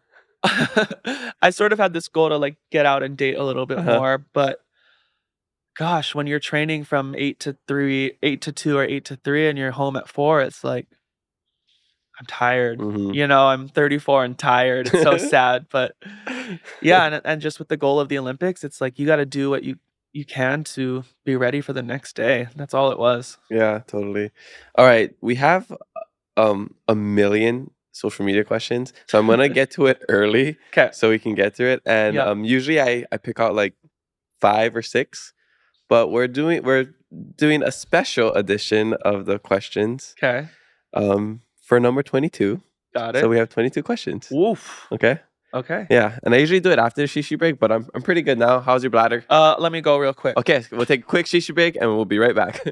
I sort of had this goal to like get out and date a little bit Uh-huh. more, but gosh, when you're training from 8 to 3, 8 to 2 or 8 to 3 and you're home at 4, it's like I'm tired. Mhm. I'm 34 and tired. It's so sad, but yeah, and just with the goal of the Olympics, it's like you got to do what you can to be ready for the next day. That's all it was. Yeah, totally. All right, we have a million social media questions, so I'm gonna get to it early Okay. so we can get through it. And Yeah. usually I pick out like 5 or 6, but we're doing a special edition of the questions Okay. for number 22. Got So it. we have 22 questions. Woof. Okay. Okay. Yeah, and I usually do it after the shishi break, but I'm pretty good now. How's your bladder? Let me go real quick. Okay, we'll take a quick shishi break and we'll be right back.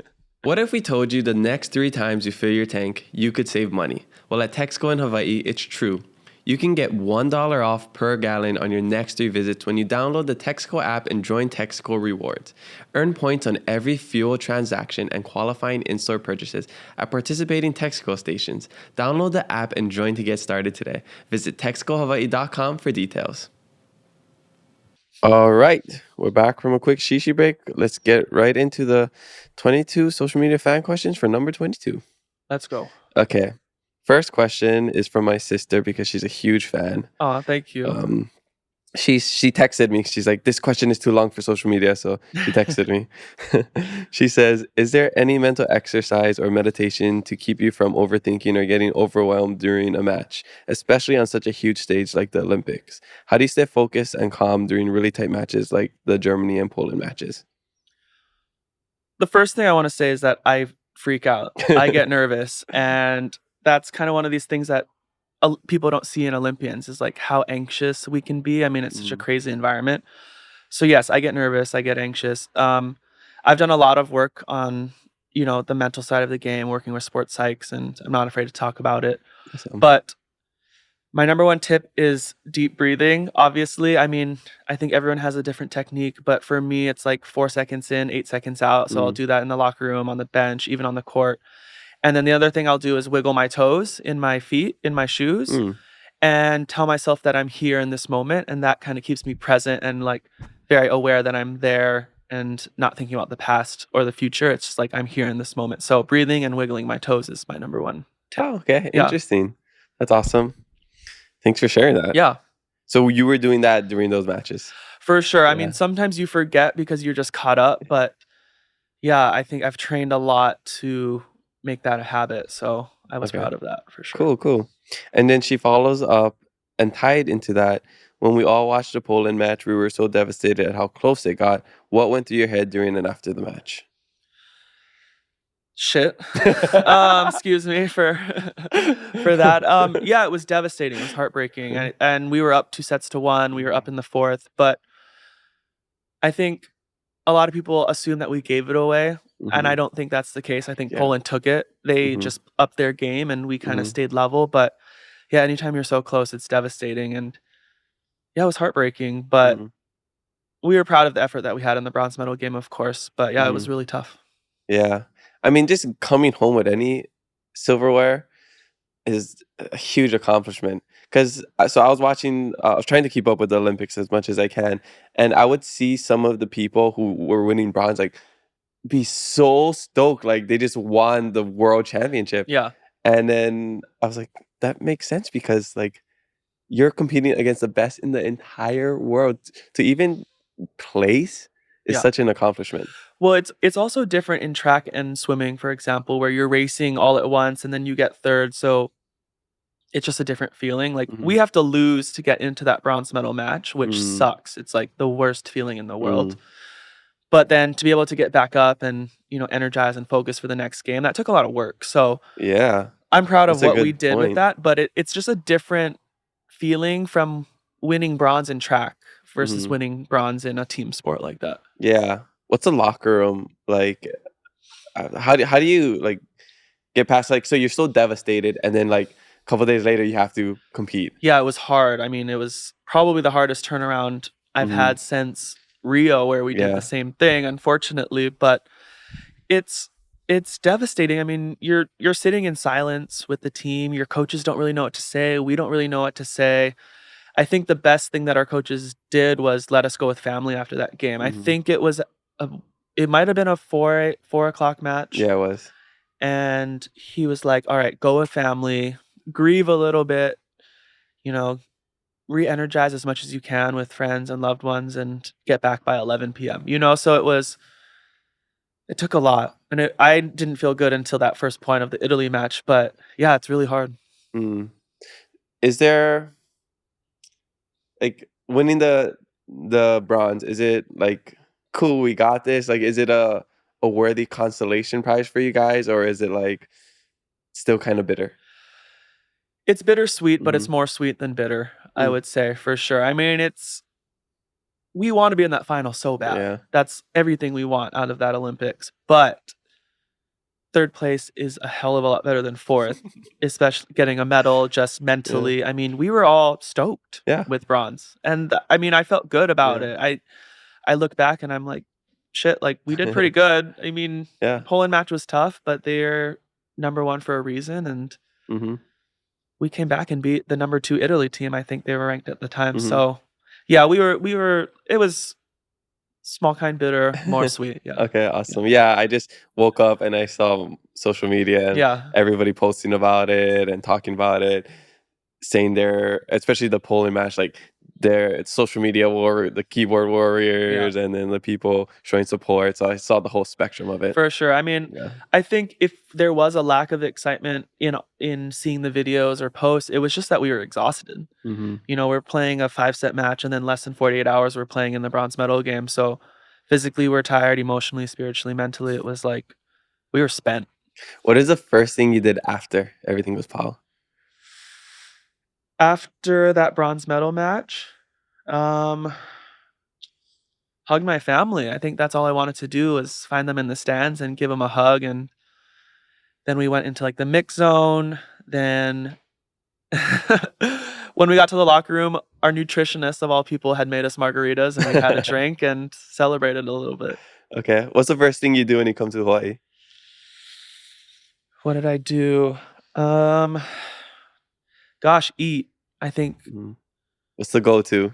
What if we told you the next 3 times you fill your tank, you could save money? Well, at Texaco in Hawaii, it's true. You can get $1 off per gallon on your next 3 visits when you download the Texaco app and join Texaco Rewards. Earn points on every fuel transaction and qualifying in-store purchases at participating Texaco stations. Download the app and join to get started today. Visit texacohawaii.com for details. All right, we're back from a quick shishi break. Let's get right into the 22 social media fan questions for number 22. Let's go. Okay, first question is from my sister because she's a huge fan. Oh, thank you. She texted me. She's like, this question is too long for social media, so she texted me. She says, is there any mental exercise or meditation to keep you from overthinking or getting overwhelmed during a match, especially on such a huge stage like the Olympics? How do you stay focused and calm during really tight matches like the Germany and Poland matches? The first thing I want to say is that I freak out. I get nervous, and that's kind of one of these things that people don't see in Olympians is like how anxious we can be. I mean, it's such a crazy environment. So yes, I get nervous. I get anxious. I've done a lot of work on the mental side of the game, working with sports psychs, and I'm not afraid to talk about it. Awesome. But My number one tip is deep breathing. Obviously, I mean, I think everyone has a different technique, but for me, it's like 4 seconds in, 8 seconds out. So I'll Mm, do that in the locker room, on the bench, even on the court. And then the other thing I'll do is wiggle my toes in my feet, in my shoes, mm. and tell myself that I'm here in this moment. And that kind of keeps me present and like very aware that I'm there and not thinking about the past or the future. It's just like I'm here in this moment. So breathing and wiggling my toes is my number one tip. Oh, okay. Yeah. Interesting. That's awesome. Thanks for sharing that. Yeah. So you were doing that during those matches? For sure. I Yeah. mean, sometimes you forget because you're just caught up, but yeah, I think I've trained a lot to make that a habit. So I was Okay. proud of that for sure. Cool, cool. And then she follows up and tied into that. When we all watched the Poland match, we were so devastated at how close it got. What went through your head during and after the match? Shit. Excuse me for for that. Yeah, it was devastating. It was heartbreaking. And we were up 2 sets to 1. We were up in the fourth, but I think a lot of people assume that we gave it away, and I Mhm. don't think that's the case. I think Yeah. Poland took it. They Mhm. just upped their game, and we kind of Mhm. stayed level. But yeah, anytime you're so close, it's devastating. And yeah, it was heartbreaking, but Mhm. we were proud of the effort that we had in the bronze medal game, of course. But yeah, it was Mhm. really tough. Yeah. I mean, just coming home with any silverware is a huge accomplishment. Because so I was watching, I was trying to keep up with the Olympics as much as I can, and I would see some of the people who were winning bronze like be so stoked, like they just won the world championship. Yeah. And then I was like, that makes sense because like you're competing against the best in the entire world. To even place is Yeah. such an accomplishment. Well, it's also different in track and swimming, for example, where you're racing all at once and then you get third. So it's just a different feeling. Like Mhm. we have to lose to get into that bronze medal match, which Mm, sucks. It's like the worst feeling in the world. mm. But then to be able to get back up and, energize and focus for the next game, that took a lot of work. So Yeah, I'm proud of that's a what we good did with point. that, but it's just a different feeling from winning bronze in track versus Mhm. winning bronze in a team sport like that. Yeah. What's the locker room like? How do you like get past like so you're so devastated and then like a couple days later you have to compete. Yeah, it was hard. I mean, it was probably the hardest turnaround I've Mhm. had since Rio, where we did the Yeah. same thing, unfortunately. But it's it's devastating. I mean, you're sitting in silence with the team. Your coaches don't really know what to say. We don't really know what to say. I think the best thing that our coaches did was let us go with family after that game. I Mhm. think a it might have been a 4 o'clock match, Yeah, it was. and he was like, "All right, go with family, grieve a little bit, you know, re-energize as much as you can with friends and loved ones and get back by 11 p.m." So it took a lot. And I didn't feel good until that first point of the Italy match, but yeah, it's really hard. Mm. Is there like winning the bronze, is it like cool, we got this? Like is it a worthy consolation prize for you guys or is it like still kind of bitter? It's bittersweet, but it's Mhm. more sweet than bitter, I Mm. would say for sure. I mean, we want to be in that final so bad. Yeah. That's everything we want out of that Olympics. But third place is a hell of a lot better than fourth, especially getting a medal just Yeah. mentally. I mean, we were all stoked Yeah. with bronze. And I mean, I felt good about Yeah. it. I look back and I'm like, shit, like we did pretty good. I mean, the Yeah. Poland match was tough, but they're number one for a reason. And Mhm. we came back and beat the number 2 Italy team. I think they were ranked at the time. Mhm. So yeah, it was small, kind, bitter, more sweet. Yeah. Okay, Yeah. awesome. Yeah, I just woke up and I saw social media and Yeah. everybody posting about it and talking about it, saying their, especially the polling match, like their social media war, the keyboard Yeah. warriors, and then the people showing support. So I saw the whole spectrum of it. For sure. I mean, Yeah. I think if there was a lack of excitement in seeing the videos or posts, it was just that we were exhausted. Hmm. We're playing a 5-set match and then less than 48 hours we're playing in the bronze medal game. So physically we're tired, emotionally, spiritually, mentally. It was like we were spent. What is the first thing you did after everything was Paul? After that bronze medal match, um, hug my family. I think that's all I wanted to do was find them in the stands and give them a hug. And then we went into like the mix zone. Then When we got to the locker room, our nutritionist of all people had made us margaritas, and we had a drink and celebrated a little bit. Okay. What's the first thing you do when you come to Hawaii? What did I do? Gosh, eat. I think What's the go-to?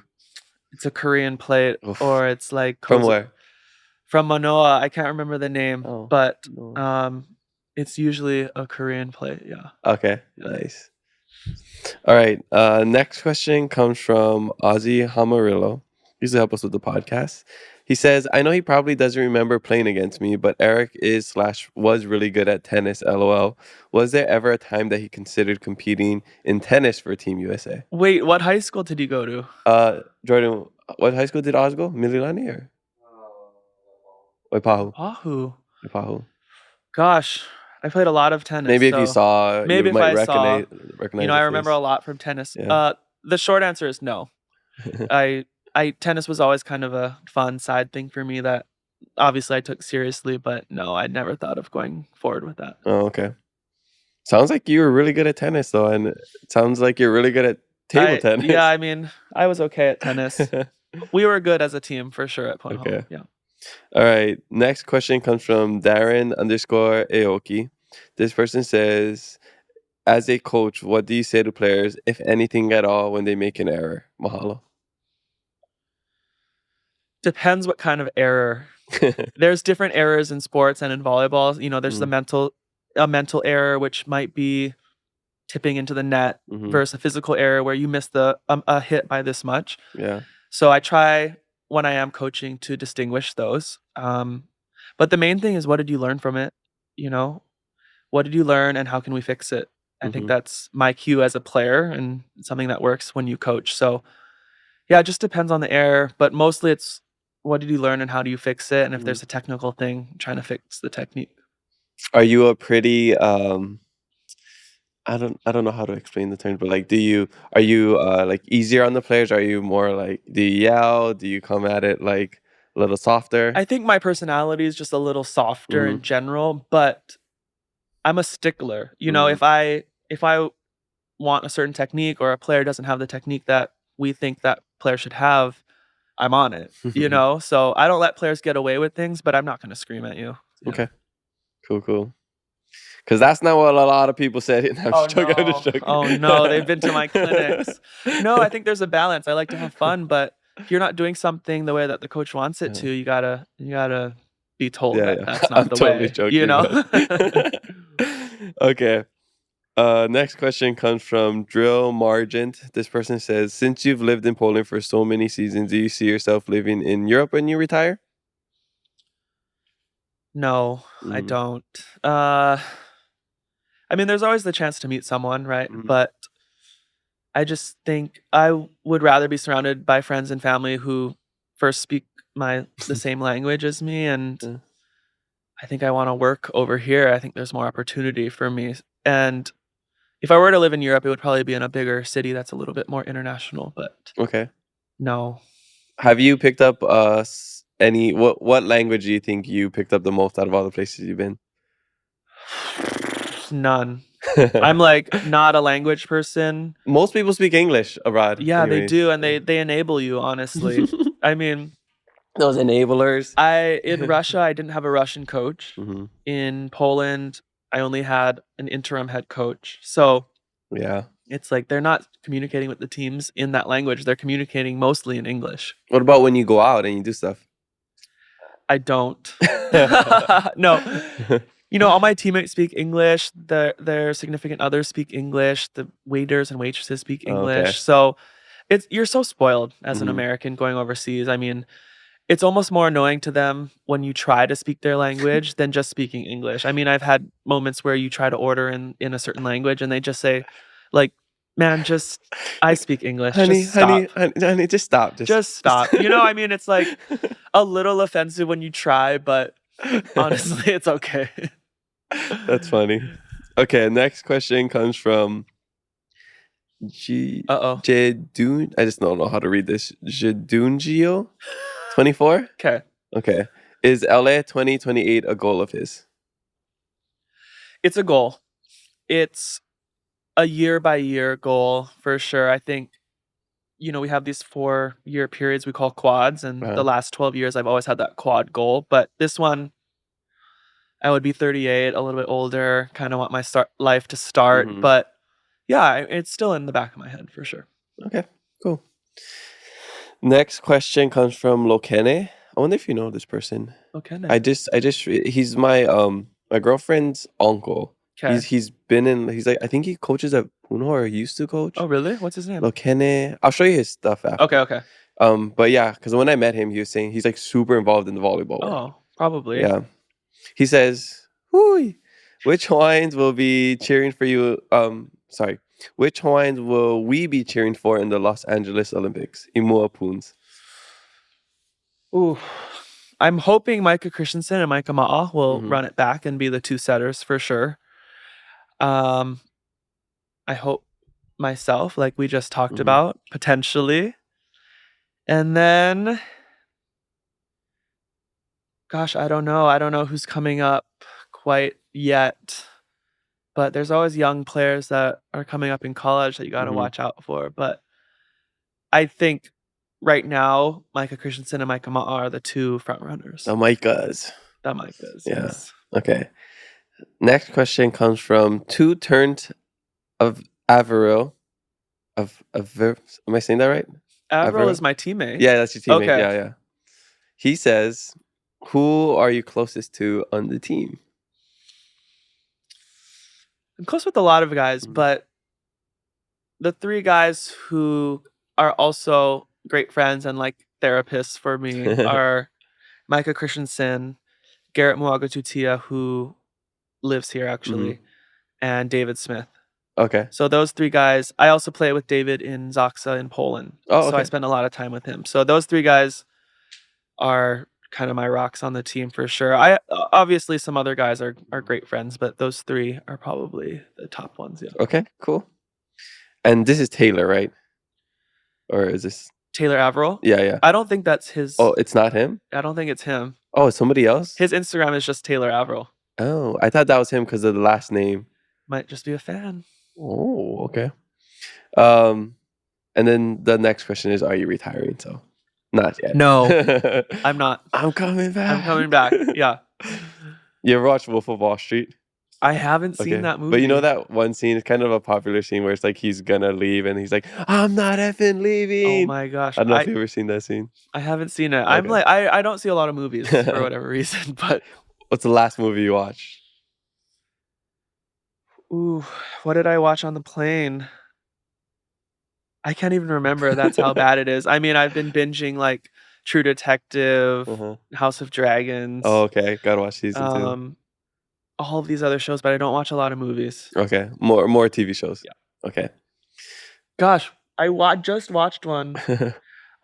it's a Korean plate, Oof. or it's like From where? From Manoa. I can't remember the name, Oh, but no. it's usually a Korean plate. Yeah. Okay. Nice. All right. Next question comes from Ozzy Hamarillo. He used to help us with the podcast. He says, I know he probably doesn't remember playing against me, but Erik was really good at tennis, LOL. Was there ever a time that he considered competing in tennis for Team USA? Wait, what high school did he go to? Jordan, what high school did Oz go? Mililani or? Waipahu. Waipahu. Gosh, I played a lot of tennis. Maybe if you saw, maybe you might recognize I remember a lot from tennis. Yeah. The short answer is no. Tennis was always kind of a fun side thing for me that obviously I took seriously, but no, I never thought of going forward with that. Oh, okay. Sounds like you were really good at tennis, though, and it sounds like you're really good at table tennis. Yeah, I mean, I was okay at tennis. We were good as a team for sure at Punahou. Okay. Yeah. All right. Next question comes from Darren_Aoki. This person says, as a coach, what do you say to players, if anything at all, when they make an error? Mahalo. Depends what kind of error. There's different errors in sports and in volleyball. You know, there's a mental error, which might be tipping into the net, versus a physical error where you miss a hit by this much. Yeah. So I try when I am coaching to distinguish those. But the main thing is, what did you learn from it? You know, what did you learn and how can we fix it? I think that's my cue as a player and something that works when you coach. So yeah, it just depends on the error, but mostly it's what did you learn and how do you fix it? And if there's a technical thing, trying to fix the technique. Are you a pretty I don't know how to explain the term, but like, are you like easier on the players? Are you more like, do you yell? Do you come at it like a little softer? I think my personality is just a little softer in general, but I'm a stickler. You know, if I want a certain technique or a player doesn't have the technique that we think that player should have, I'm on it, you know? So I don't let players get away with things, but I'm not going to scream at you. Okay. Cool. Because that's not what a lot of people said. I'm just joking. Oh, no. They've been to my clinics. No, I think there's a balance. I like to have fun, but if you're not doing something the way that the coach wants it to, you gotta be told that that's not the totally way. Joking, you know? Okay. Next question comes from Drill Margent. This person says, since you've lived in Poland for so many seasons, do you see yourself living in Europe when you retire? No, I don't. I mean, there's always the chance to meet someone, right? But I just think I would rather be surrounded by friends and family who first speak the same language as me. And I think I want to work over here. I think there's more opportunity for me. And if I were to live in Europe, it would probably be in a bigger city that's a little bit more international. But no. Have you picked up what language do you think you picked up the most out of all the places you've been? None. I'm like not a language person. Most people speak English abroad. Yeah, anyways. They do, and they enable you, honestly. I mean, those enablers. In Russia, I didn't have a Russian coach. In Poland, I only had an interim head coach. So yeah, it's like they're not communicating with the teams in that language. They're communicating mostly in English. What about when you go out and you do stuff? I don't. No. You know, all my teammates speak English. Their significant others speak English. The waiters and waitresses speak English. So you're so spoiled as an American going overseas. I mean, it's almost more annoying to them when you try to speak their language than just speaking English. I mean, I've had moments where you try to order in a certain language and they just say, like, man, I speak English. Honey, just stop. Just stop. You know, I mean, it's like a little offensive when you try, but honestly, it's okay. That's funny. Okay, next question comes from Jedun. I just don't know how to read this. Jedungio, 24. Okay. Is LA 2028 a goal of his? It's a goal. It's a year by year goal for sure. I think, we have these 4-year periods we call quads, and the last 12 years I've always had that quad goal. But this one, I would be 38, a little bit older, kind of want my life to start. Mhm. But yeah, it's still in the back of my head for sure. Okay, cool. Next question comes from Lokene. I wonder if you know this person. Okay. He's my girlfriend's uncle. Okay. He's like, I think he coaches at Puno, or he used to coach. Oh, really? What's his name? Lokene. I'll show you his stuff after. Okay. But yeah, because when I met him, he was saying he's like super involved in the volleyball world. Oh, probably. Yeah. He says, "Hui, which Hawaiians will be cheering for you? Which Hawaiians will we be cheering for in the Los Angeles Olympics? Imua Poons." Ooh, I'm hoping Micah Christensen and Micah Ma'a will run it back and be the two setters for sure. I hope myself, like we just talked about, potentially. And then, gosh, I don't know. I don't know who's coming up quite yet. But there's always young players that are coming up in college that you got to watch out for. But I think right now, Micah Christensen and Micah Ma'a are the two front runners. The Micahs. Yeah. Yes. Okay. Next question comes from Two Turned of Averill. Am I saying that right? Averill is my teammate. Yeah, that's your teammate. Okay. Yeah. He says, "Who are you closest to on the team?" I'm close with a lot of guys, but the three guys who are also great friends and like therapists for me are Micah Christensen, Garrett Muagatutia, who lives here actually, and David Smith. Okay. So those three guys. I also play with David in ZAKSA in Poland. Oh, okay. So I spend a lot of time with him. So those three guys are kind of my rocks on the team for sure. I obviously some other guys are great friends, but those three are probably the top ones. Yeah. Okay, cool. And this is Taylor, right? Or is this Taylor Averill? Yeah. I don't think that's his. Oh, it's not him? I don't think it's him. Oh, it's somebody else? His Instagram is just Taylor Averill. Oh, I thought that was him because of the last name. Might just be a fan. Oh, okay. And then the next question is, are you retiring? So, not yet. No, I'm not. I'm coming back. Yeah. You ever watch Wolf of Wall Street? I haven't seen that movie. But you know that one scene? It's kind of a popular scene where it's like he's gonna leave and he's like, "I'm not effing leaving." Oh my gosh. I don't know if you've ever seen that scene. I haven't seen it. Okay. I'm like, I don't see a lot of movies for whatever reason, but. What's the last movie you watched? Ooh, what did I watch on the plane? I can't even remember. That's how bad it is. I mean, I've been binging like True Detective, House of Dragons. Oh, okay. Gotta watch season 2. All of these other shows, but I don't watch a lot of movies. Okay. More TV shows. Yeah. Okay. Gosh, I just watched one.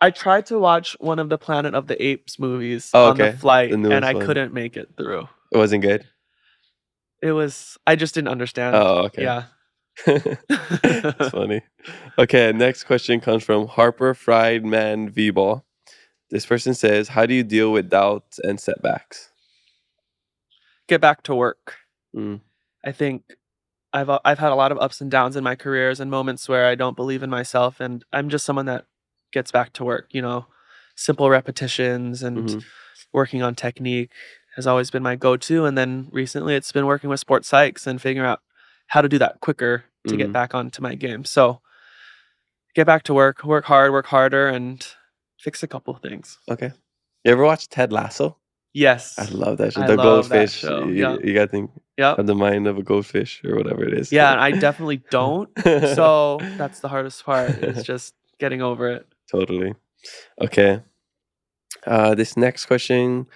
I tried to watch one of the Planet of the Apes movies on the flight, and I couldn't make it through. It wasn't good? I just didn't understand. Oh, okay. Yeah. That's funny. Okay, next question comes from Harper Fried Man V-Ball. This person says, how do you deal with doubts and setbacks? Get back to work. I think I've had a lot of ups and downs in my careers and moments where I don't believe in myself, and I'm just someone that gets back to work. Simple repetitions and working on technique has always been my go-to. And then recently it's been working with sports psychs and figuring out how to do that quicker to get back onto my game. So get back to work hard, work harder, and fix a couple of things. Okay. You ever watch Ted Lasso? Yes. I love that show. The goldfish. You got to think of the mind of a goldfish or whatever it is. Yeah, and I definitely don't. So that's the hardest part, is just getting over it. Totally. Okay. This next question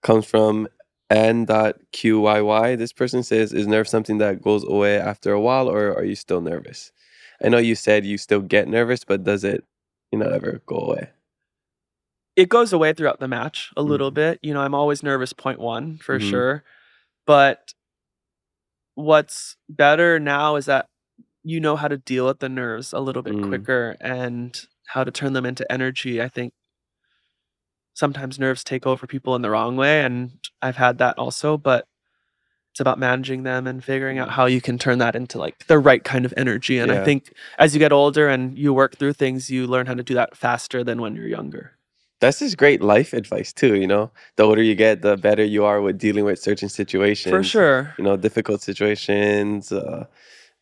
comes from N.QYY. This person says, is nerve something that goes away after a while, or are you still nervous? I know you said you still get nervous, but does it, ever go away? It goes away throughout the match a little bit. I'm always nervous 0.1 for sure. But what's better now is that you know how to deal with the nerves a little bit quicker and how to turn them into energy. I think sometimes nerves take over people in the wrong way, and I've had that also, but it's about managing them and figuring out how you can turn that into like the right kind of energy. And I think as you get older and you work through things, you learn how to do that faster than when you're younger. That's just great life advice too, you know? The older you get, the better you are with dealing with certain For situations, sure. you know, difficult situations,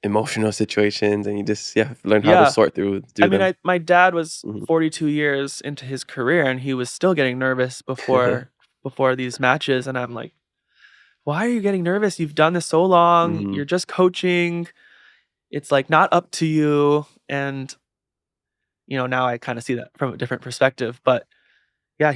emotional situations, and you just learn how to Yeah. sort through I mean, them. my dad was Mhm. 42 years into his career and he was still getting nervous before these matches. And I'm like, why are you getting nervous? You've done this so long. Mhm. You're just coaching. It's like not up to you. And, now I kind of see that from a different perspective. But yeah,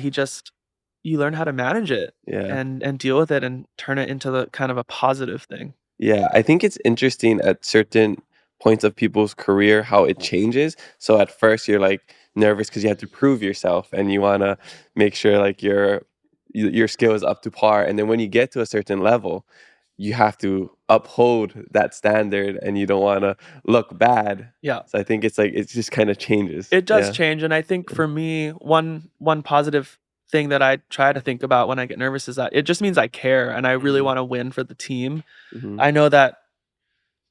you learn how to manage it Yeah. and deal with it and turn it into the kind of a positive thing. Yeah, I think it's interesting at certain points of people's career how it changes. So at first you're like nervous because you have to prove yourself and you want to make sure like your skill is up to par. And then when you get to a certain level, you have to uphold that standard and you don't want to look bad. Yeah. So I think it's like it just kind of changes. It does Yeah. change, and I think for me, one positive thing that I try to think about when I get nervous is that it just means I care and I really Mhm. wanna win for the team. Mhm. I know that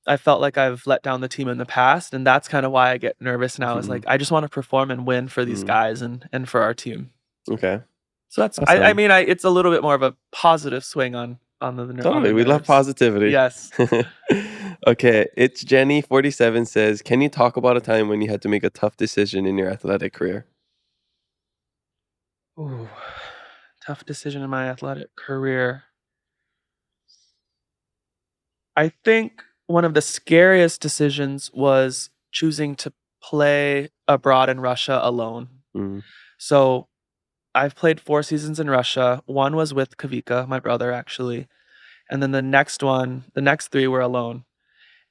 I felt like I've let down the team in the past, and that's kinda why I get nervous now is, Mhm. like, I just wanna perform and win for these Mhm. guys and for our team. Okay. So that's I Awesome. mean, it's a little bit more of a positive swing on Totally. the We love nerves. positivity. Yes. Okay. It's Jenny47 says, can you talk about a time when you had to make a tough decision in your athletic career? Ooh, tough decision in my athletic career. I think one of the scariest decisions was choosing to play abroad in Russia alone. Mm, So I've played 4 seasons in Russia. One was with Kavika, my brother, actually. And then the next 3 were alone.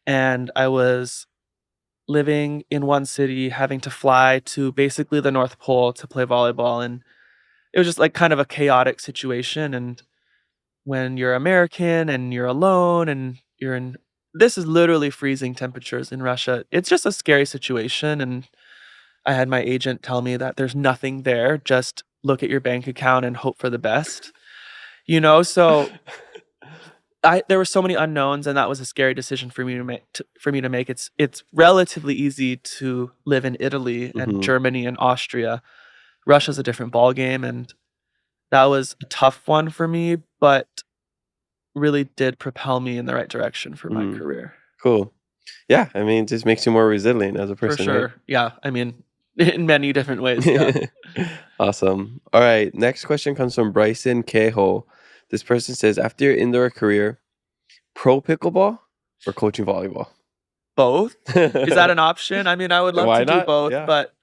And I was living in one city, having to fly to basically the North Pole to play volleyball. And it was just like kind of a chaotic situation. And when you're American and you're alone and you're in this is literally freezing temperatures in Russia. It's just a scary situation, and I had my agent tell me that there's nothing there, just look at your bank account and hope for the best. So I there were so many unknowns and that was a scary decision for me to make. It's relatively easy to live in Italy and mhm, Germany and Austria. Russia's a different ball game, and that was a tough one for me, but really did propel me in the right direction for my mm. career. Cool. Yeah, I mean, it just makes you more resilient as a For person, right? sure. Yeah. I mean, in many different ways. Yeah. Awesome. All right. Next question comes from Bryson Cahill. This person says, after your indoor career, pro pickleball or coaching volleyball? Both. Is that an option? I mean, I would love Why to do not? both, Yeah. but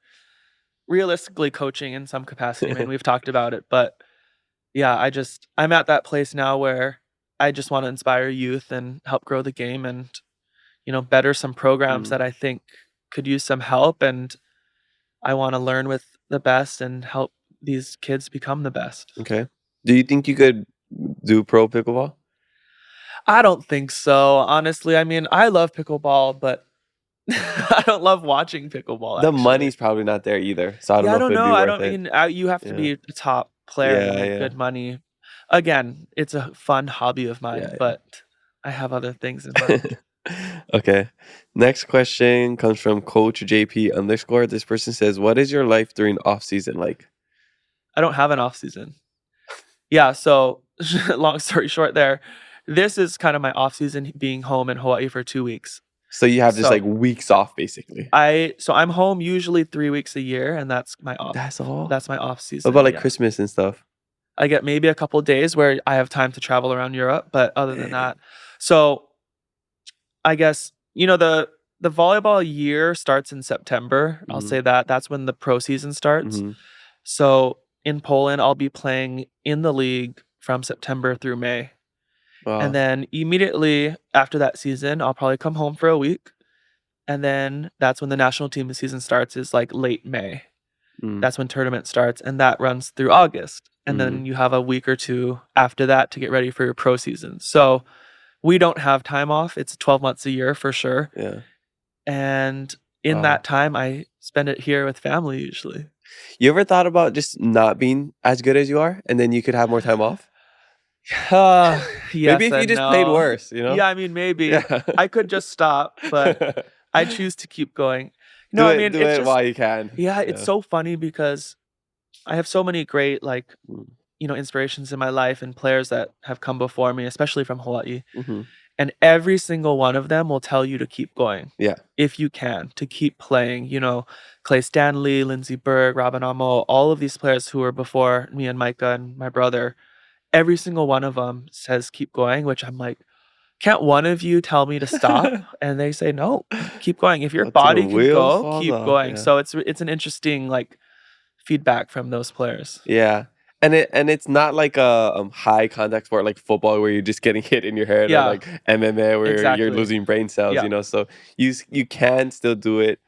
realistically, coaching in some capacity. I mean, we've talked about it, but yeah, I'm at that place now where I just want to inspire youth and help grow the game and, better some programs Mm, that I think could use some help. And I want to learn with the best and help these kids become the best. okay. Do you think you could do pro pickleball? I don't think so, honestly. I mean, I love pickleball, but I don't love watching pickleball, The actually. money's probably not there either, so I don't Yeah, I know if don't it'd know. be I worth don't it. mean you have to Yeah. be a top player to Yeah, make yeah. good money. Again, it's a fun hobby of mine, Yeah, but I have other things in mind. Okay. Next question comes from Coach JP underscore. This person says, what is your life during off season like? I don't have an off season. Yeah, so long story short there, this is kind of my off season being home in Hawaii for 2 weeks. So you have just like So weeks off basically. I'm home usually 3 weeks a year, and That's all? that's my off What about season, like yeah. Christmas and stuff? I get maybe a couple days where I have time to travel around Europe, but other than Dang. that, so I guess, the volleyball year starts in September. I'll Mhm. say that. That's when the pro season starts. Mhm. So in Poland, I'll be playing in the league from September through May. And Wow. then immediately after that season, I'll probably come home for a week. And then that's when the national team season starts, is like late May. Mm. That's when tournament starts, and that runs through August. And Mm. then you have a week or two after that to get ready for your pro season. So we don't have time off. It's 12 months a year for sure. Yeah. And in Wow. that time, I spend it here with family usually. You ever thought about just not being as good as you are and then you could have more time off? Yes Maybe if you and just played no. worse, you know? Yeah, I mean, maybe. Yeah. I could just stop, but I choose to keep going. No, Do I it mean, do it's it just while you can. yeah, it's Yeah. so funny because I have so many great, like, Mm. inspirations in my life and players that have come before me, especially from Hawaii. Mhm. And every single one of them will tell you to keep going Yeah. if you can, to keep playing. Clay Stanley, Lindsey Berg, Robin Amo, all of these players who were before me and Micah and my brother, every single one of them says keep going, which I'm like, can't one of you tell me to stop? And they say, no, keep going. If your Until the body can wheels go, falls keep off, going. yeah. So it's an interesting like feedback from those players. Yeah. And it's not like a high contact sport like football where you're just getting hit in your head or Yeah, like MMA where you're exactly. losing brain cells, Yeah. so you can still do it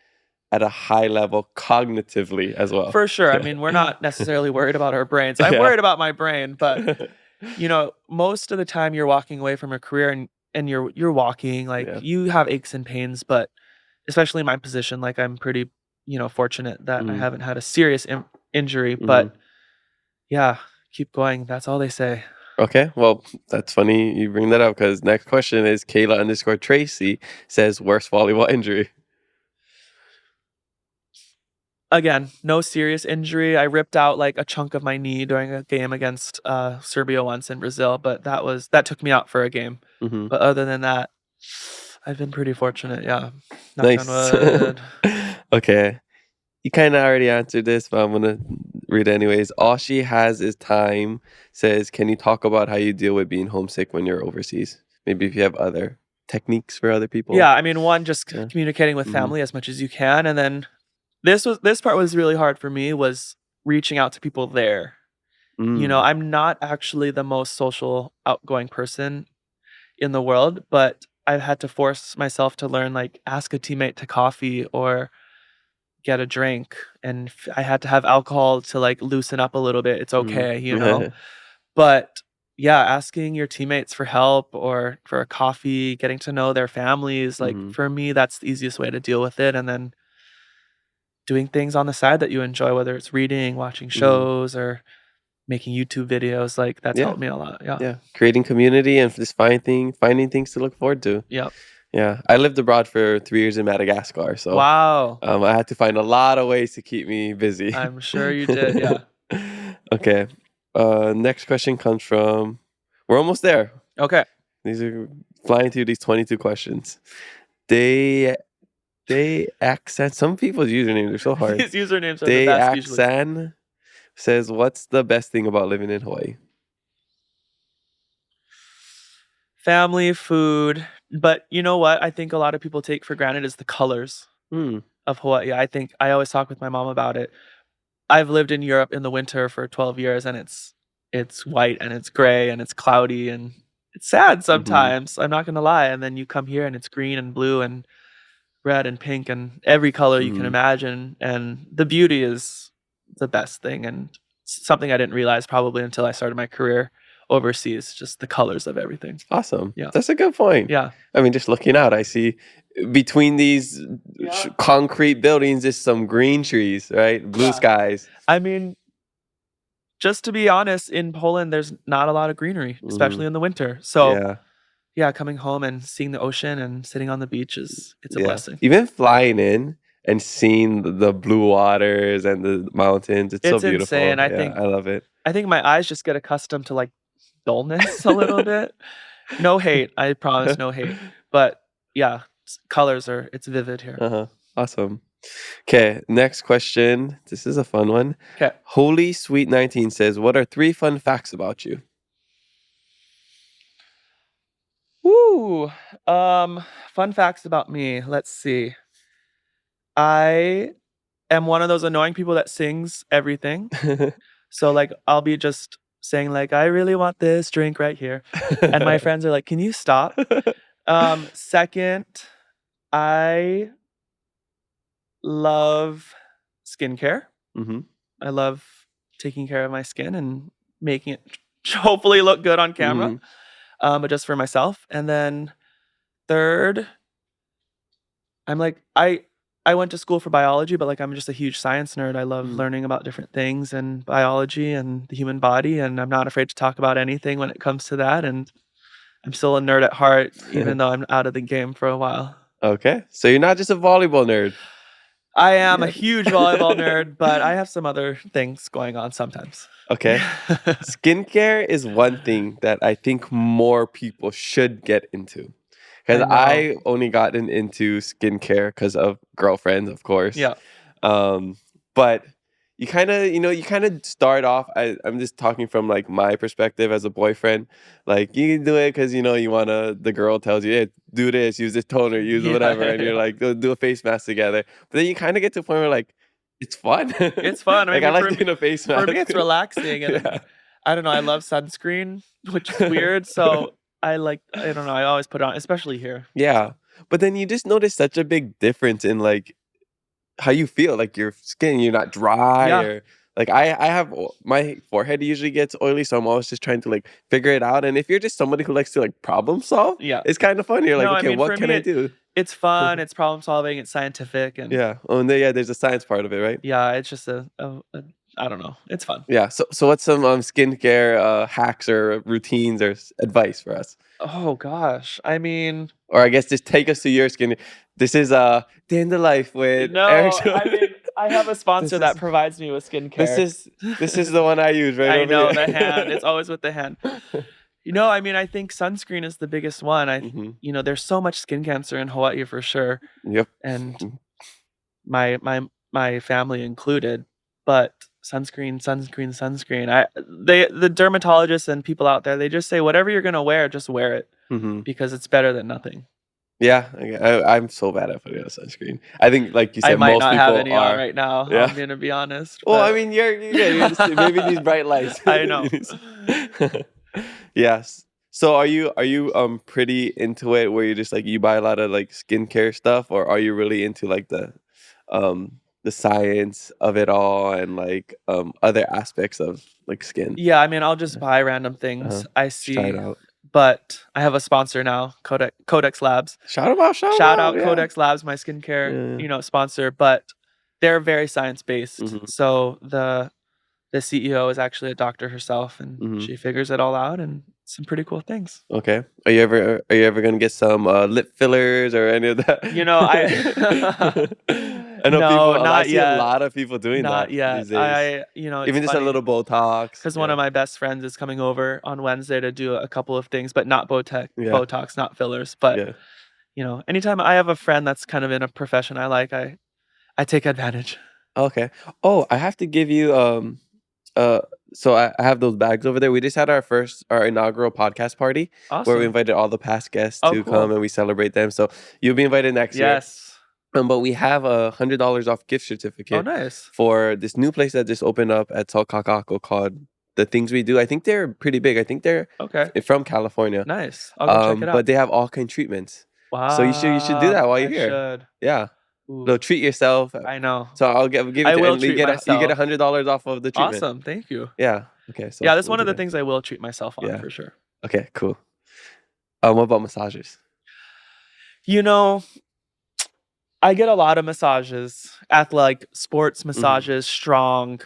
at a high level cognitively as well. For sure. I mean, we're not necessarily worried about our brains. I'm Yeah. worried about my brain, but most of the time you're walking away from a career and you're walking, like Yeah. you have aches and pains, but especially in my position, like I'm pretty, fortunate that I Mhm. haven't had a serious injury, Mhm. but yeah, keep going. That's all they say. Okay, well, that's funny you bring that up because next question is Kayla_Tracy says worst volleyball injury. Again, no serious injury. I ripped out like a chunk of my knee during a game against Serbia once in Brazil, but that took me out for a game. Mhm. But other than that, I've been pretty fortunate. Yeah. Knock on Nice. wood. Okay. You kind of already answered this, but I'm gonna read it anyways. All she has is time. Says, can you talk about how you deal with being homesick when you're overseas? Maybe if you have other techniques for other people. Yeah, I mean, one, just Yeah. communicating with Mhm. family as much as you can, and then this part was really hard for me was reaching out to people there. Mm. I'm not actually the most social, outgoing person in the world, but I've had to force myself to learn, like, ask a teammate to coffee or get a drink, and I had to have alcohol to, like, loosen up a little bit. It's Mm. okay. But yeah, asking your teammates for help or for a coffee, getting to know their families, like Mhm. for me, that's the easiest way to deal with it. And then doing things on the side that you enjoy, whether it's reading, watching Mhm. shows, or making YouTube videos, like that's Yeah. helped me a lot. Yeah. Yeah. Creating community and just finding things to look forward to. Yep. Yeah. I lived abroad for 3 years in Madagascar, so Wow. I had to find a lot of ways to keep me busy. I'm sure you did. Yeah. Okay. Next question comes from. We're almost there. Okay. These are flying through these 22 questions. They accent some people's usernames are so hard. These usernames are the They best usually. accent says, "What's the best thing about living in Hawaii?" Family, food. But you know what? I think a lot of people take for granted is the colors Hmm. of Hawaii. I think I always talk with my mom about it. I've lived in Europe in the winter for 12 years and it's white and it's gray and it's cloudy and it's sad Mm-hmm. sometimes. I'm not gonna lie. And then you come here and it's green and blue and red and pink and every color you can Mm-hmm. imagine. And the beauty is the best thing and something I didn't realize probably until I started my career overseas. Just the colors of everything. Awesome. Yeah. That's a good point. Yeah. I mean, just looking out, I see between these Yeah. concrete buildings is some green trees, right? Blue Yeah. skies. I mean, just to be honest, in Poland, there's not a lot of greenery, Mm-hmm. especially in the winter. So Yeah. yeah, coming home and seeing the ocean and sitting on the beach it's a Yeah. blessing. Even flying in and seeing the blue waters and the mountains, it's so It's beautiful. insane. I Yeah, think I love it. I think my eyes just get accustomed to like dullness a little bit. No hate, I promise, no hate. But yeah, it's vivid here. Uh-huh. Awesome. Okay, next question. This is a fun one. Okay. Holy Sweet 19 says, "What are 3 fun facts about you?" Woo. Fun facts about me. Let's see. I am one of those annoying people that sings everything. So like I'll be just saying like I really want this drink right here. And my friends are like, "Can you stop?" Second, I love skincare. Mm-hmm. I love taking care of my skin and making it hopefully look good on camera. But just for myself. And then third, I'm like I I went to school for biology, but like I'm just a huge science nerd. I love learning about different things and biology and the human body, and I'm not afraid to talk about anything when it comes to that. And I'm still a nerd at heart, even though I'm out of the game for a while. Okay, so you're not just a volleyball nerd. I am a huge volleyball nerd, but I have some other things going on sometimes. Okay. Skincare is one thing that I think more people should get into. Because I only gotten into skincare because of girlfriends, of course. Yeah. But you kind of start off, I'm just talking from like my perspective as a boyfriend. Like you can do it because, the girl tells you, hey, do this, use this toner, use whatever. And you're like, do a face mask together. But then you kind of get to a point where like, it's fun. It's fun. I like doing a face mask. For me, it's relaxing. And I don't know, I love sunscreen, which is weird. So I don't know, I always put it on, especially here. Yeah. But then you just notice such a big difference in like how you feel, like your skin, you're not dry or like I have my forehead usually gets oily, so I'm always just trying to like figure it out. And if you're just somebody who likes to like problem solve, it's kind of fun. You're like, okay, what can I do? It's fun, it's problem solving, it's scientific, and there's a science part of it, right? Yeah, it's just a I don't know, it's fun. Yeah. So what's some skincare hacks or routines or advice for us? Oh gosh, I mean, or I guess just take us to your skin. This is Day in the Life with Erik Shoji. I mean, I have a sponsor that provides me with skincare. This is the one I use right I over know here. the hand. It's always with the hand. I mean, I think sunscreen is the biggest one. There's so much skin cancer in Hawaii for sure. Yep. And my family included, but sunscreen. The dermatologists and people out there, they just say whatever you're gonna wear, just wear it because it's better than nothing. Yeah, I'm so bad at putting on sunscreen. I think, like you said, I might most not people have any are on right now. Yeah. I'm gonna be honest. Well, I mean, you're just, maybe these bright lights. I know. Yes. So are you pretty into it where you just like you buy a lot of like skincare stuff, or are you really into like the science of it all and like other aspects of like skin? Yeah, I mean, I'll just buy random things I see. Try it out. But I have a sponsor now, Codex Labs. Shout out Codex Labs, my skincare, sponsor. But they're very science based. So the CEO is actually a doctor herself, and she figures it all out, and some pretty cool things. Okay. Are you ever gonna get some lip fillers or any of that? I know I see a lot of people doing that. Not yet. These days. Even just a little Botox. Because one of my best friends is coming over on Wednesday to do a couple of things, but not Botox, not fillers. But anytime I have a friend that's kind of in a profession I like, I take advantage. Okay. Oh, I have to give you so I have those bags over there. We just had our inaugural podcast party where we invited all the past guests to come and we celebrate them. So you'll be invited next year. Yes. But we have $100 off gift certificate. Oh, nice. For this new place that just opened up at Salkakako called The Things We Do. I think they're pretty big. I think they're from California. Nice. I'll go check it out. But they have all kind treatments. Wow. So you should do that while you're here. Should. Yeah. So treat yourself. I know. So I'll give it to you. And you get $100 off of the treatment. Awesome. Thank you. Yeah. Okay. So that's one of the things I will treat myself on for sure. Okay, cool. What about massages? I get a lot of massages, sports massages, strong,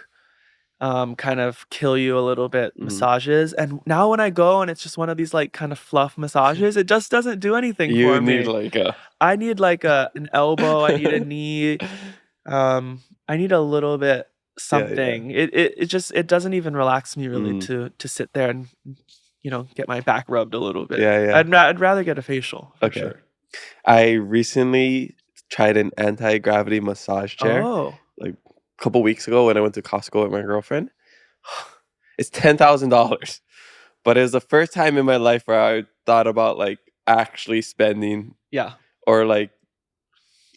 kind of kill you a little bit massages. And now when I go and it's just one of these like kind of fluff massages, it just doesn't do anything for me. I need like an elbow, I need a knee, I need a little bit something. It doesn't even relax me really to sit there and get my back rubbed a little bit. I'd rather get a facial for sure. I recently tried an anti-gravity massage chair like a couple weeks ago when I went to Costco with my girlfriend. It's $10,000, but it was the first time in my life where I thought about like actually spending or like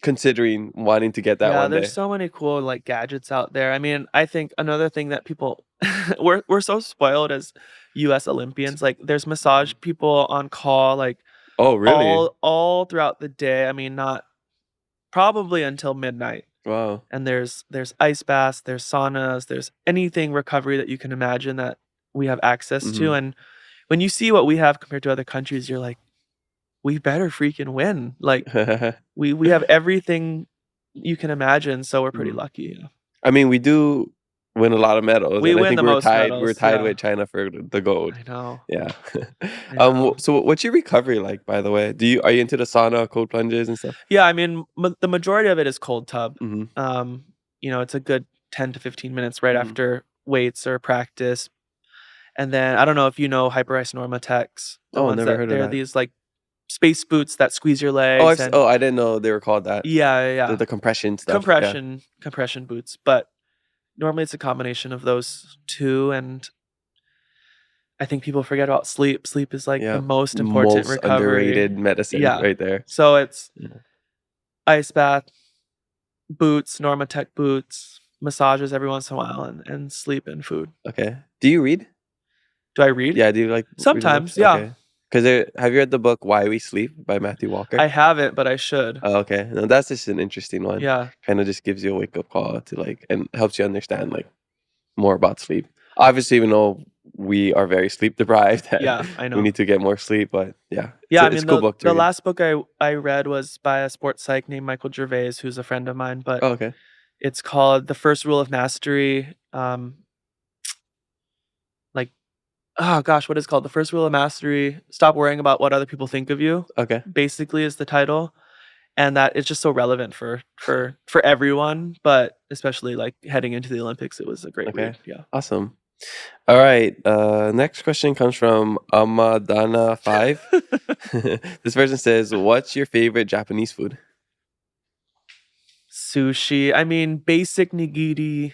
considering wanting to get that one day. There's so many cool like gadgets out there. I mean, I think another thing that people we're so spoiled as US Olympians. Like there's massage people on call like all throughout the day. I mean, not probably until midnight. Wow. And there's ice baths, there's saunas, there's anything recovery that you can imagine that we have access to. And when you see what we have compared to other countries, you're like, we better freaking win. Like we have everything you can imagine. So we're pretty Mm. lucky. Yeah. I mean, we do win a lot of medals, We and I win think the we were most tied. We were medals. tied Yeah. with China for the gold. I know. Yeah. I know. So what's your recovery like, by the way? Are you into the sauna, cold plunges, and stuff? Yeah, I mean, the majority of it is cold tub. Mm-hmm. It's a good 10 to 15 minutes right Mm-hmm. after weights or practice. And then I don't know if you know hyperice normatex, the Oh, ones never that heard of they're that. these like space boots that squeeze your Oh, legs and I didn't know they were called that. yeah. The compression stuff. Yeah. Compression boots. But normally it's a combination of those two, and I think people forget about sleep. Sleep is like the most important Most recovery. underrated medicine Yeah. right there. So it's Yeah. ice bath, boots, Normatec boots, massages every once in a while, and sleep and food. Okay. Do you read? Do I read? Yeah, do you like reading Sometimes, books? yeah. Okay. Because have you read the book Why We Sleep by Matthew Walker? I haven't, but I should. Oh, okay. No, that's just an interesting one. Yeah. Kind of just gives you a wake up call to and helps you understand more about sleep. Obviously, we know we are very sleep deprived. And Yeah, I know. we need to get more sleep, but yeah. Yeah, it's a cool book to the read. last book I read was by a sports psych named Michael Gervais, who's a friend of mine, but Oh, okay. it's called The First Rule of Mastery. Oh gosh, what is it called? The First Rule of Mastery. Stop worrying about what other people think of you. Okay. Basically is the title. And that it's just so relevant for everyone, but especially like heading into the Olympics, it was a great read. Yeah. Awesome. All right. Next question comes from Amadana5. This person says, "What's your favorite Japanese food?" Sushi. I mean, basic nigiri,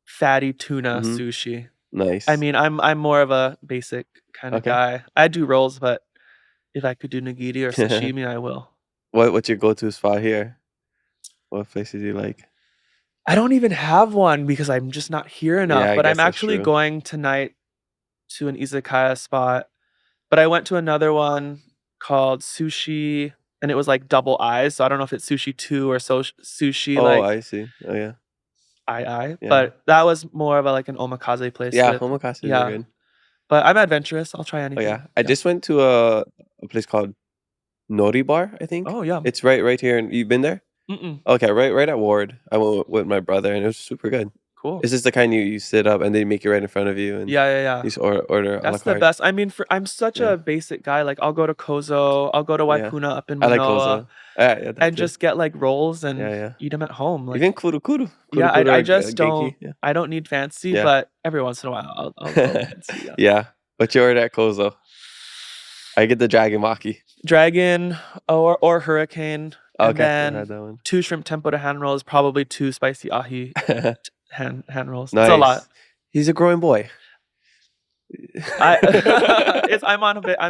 fatty tuna sushi. Nice. I mean, I'm more of a basic kind of guy. I do rolls, but if I could do nigiri or sashimi, I will. What's your go-to spot here? What places do you like? I don't even have one because I'm just not here enough. Yeah, I but guess I'm that's actually true. going tonight to an izakaya spot. But I went to another one called Sushi, and it was like double I's. So I don't know if it's Sushi 2 or Sushi Oh, I see. Oh, yeah. I. Yeah. But that was more of an omakase place. Yeah, omakase are good. But I'm adventurous. I'll try anything. Oh, yeah. I just went to a place called Nori Bar, I think. Oh, yeah. It's right here. And you've been there? Mm-mm. Okay, right at Ward. I went with my brother, and it was super good. Cool. It's just the kind you sit up, and they make it right in front of you. And Yeah. you just order a la That's the carte. best. I mean, I'm such a basic guy. Like, I'll go to Kozo. I'll go to Waipuna up in Manoa. I like Kozo. Yeah, and just get rolls and eat them at home. Even kuru. Yeah, I just don't. Genki. Yeah. I don't need fancy, but every once in a while I'll go fancy. Yeah. Yeah. What you order at Kozo? I get the Dragon Maki. Dragon or Hurricane. And Okay, then I had that one. 2 shrimp tempura hand rolls, probably 2 spicy ahi hand rolls. Nice. It's a lot. He's a growing boy. I'm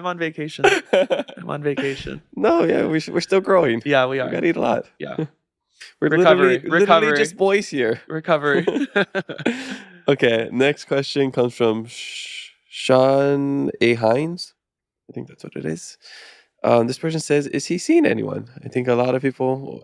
on vacation. I'm on vacation. No, yeah, we're still growing. Yeah, we are. We gotta eat a lot. Yeah. We're Recovery. literally just boys here. Recovery. Okay, next question comes from Sean A. Hines. I think that's what it is. This person says, "Is he seeing anyone?" I think a lot of people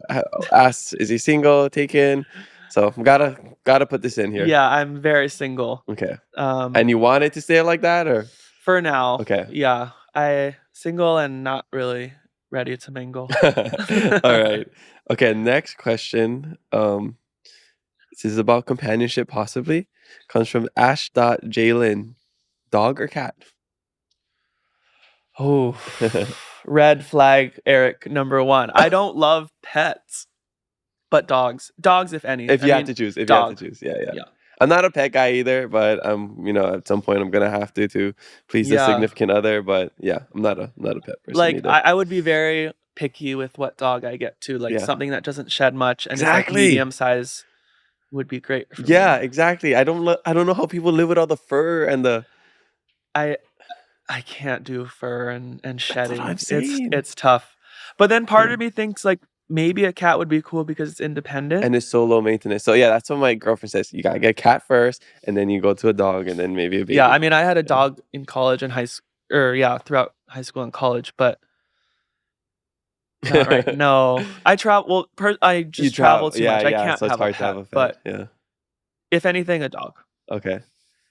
ask, "Is he single, taken?" So gotta put this in here. Yeah, I'm very single. Okay. And you want it to stay like that, or for now? Okay. Yeah, I single and not really ready to mingle. All right. Okay. Next question. This is about companionship. Possibly comes from Ash.Jalen. Dog or cat? Oh, red flag, Eric, number 1. I don't love pets, but dogs. Dogs, if any. If you have to choose. Yeah. I'm not a pet guy either, but at some point I'm gonna have to please the significant other. But yeah, I'm not a pet person. Either. I would be very picky with what dog I get to. Something that doesn't shed much and exactly. is medium size would be great for me. Exactly. I don't know how people live with all the fur and the. I can't do fur and shedding. That's what I'm saying. It's tough. But then part of me thinks maybe a cat would be cool because it's independent. And it's so low maintenance. So yeah, that's what my girlfriend says. You gotta get a cat first, and then you go to a dog, and then maybe a baby. Yeah, I mean, I had a dog in college and throughout high school and college, but not right. No, I travel. I just travel too much. I can't so it's have hard a pet. to have a pet. But yeah, if anything, a dog. Okay.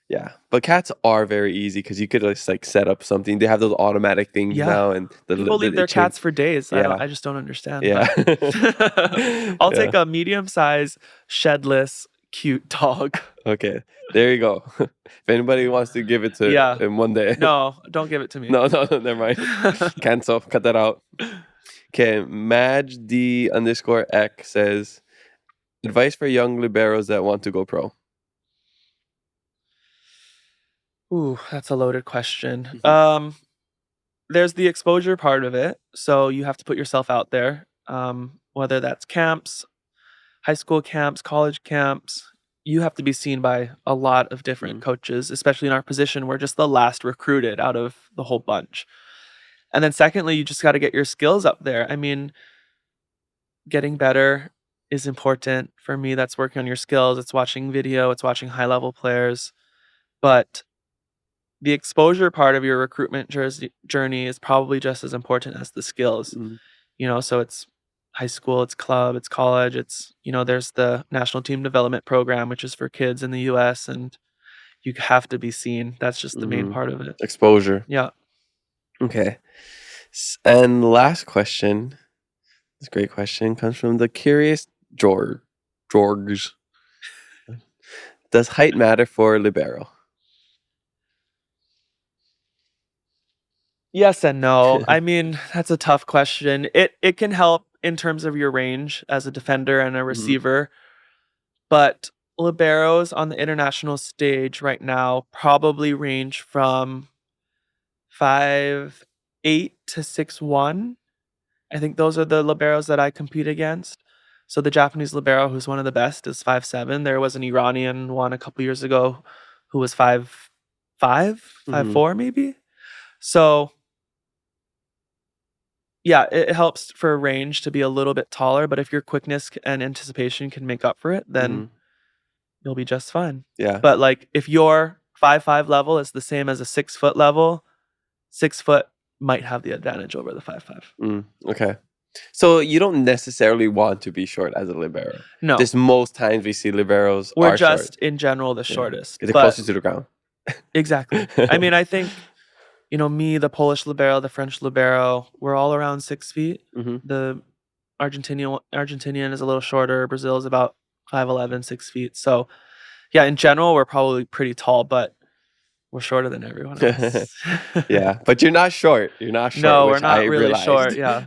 Yeah, but cats are very easy because you could just like set up something. They have those automatic things Yeah. now, and People leave their cats for days. Yeah. I just don't understand. Yeah. But I'll take Yeah. a medium-sized, shedless, cute dog. Okay, there you go. If anybody wants to give it to Yeah. him one day. No, don't give it to me. No, never mind. Cancel. Cut that out. Okay, Madge D_X says, advice for young liberos that want to go pro. Ooh, that's a loaded question. Mhm. There's the exposure part of it. So you have to put yourself out there, whether that's camps, high school camps, college camps. You have to be seen by a lot of different coaches, especially in our position. We're just the last recruited out of the whole bunch. And then secondly, you just got to get your skills up there. I mean, getting better is important. For me, that's working on your skills. It's watching video, it's watching high-level players. But the exposure part of your recruitment journey is probably just as important as the skills. So it's high school, it's club, it's college, it's, there's the national team development program, which is for kids in the US, and you have to be seen. That's just the main part of it. Exposure. Yeah. Okay. And last question, this great question comes from the curious George. Does height matter for libero? Yes and no. I mean, that's a tough question. It can help in terms of your range as a defender and a receiver, but liberos on the international stage right now probably range from 5'8" to 6'1". I think those are the liberos that I compete against. So the Japanese libero, who's one of the best, is 5'7". There was an Iranian one a couple years ago who was 5'5", 5'4" maybe. So yeah, it helps for range to be a little bit taller, but if your quickness and anticipation can make up for it, then you'll be just fine. Yeah. But like if your 5'5" level is the same as a 6 foot level, 6 foot might have the advantage over the 5'5". Okay. So you don't necessarily want to be short as a libero. No. Just most times we see liberos We're are just short. in general the shortest. They're closest to the ground. Exactly. I mean, I think, me, the Polish libero, the French libero, we're all around 6 feet. The Argentinian is a little shorter. Brazil is about 5'11", 6 feet. So yeah, in general, we're probably pretty tall, but we're shorter than everyone else. Yeah, but you're not short. You're not short. No, which we're not I really realized. short. Yeah.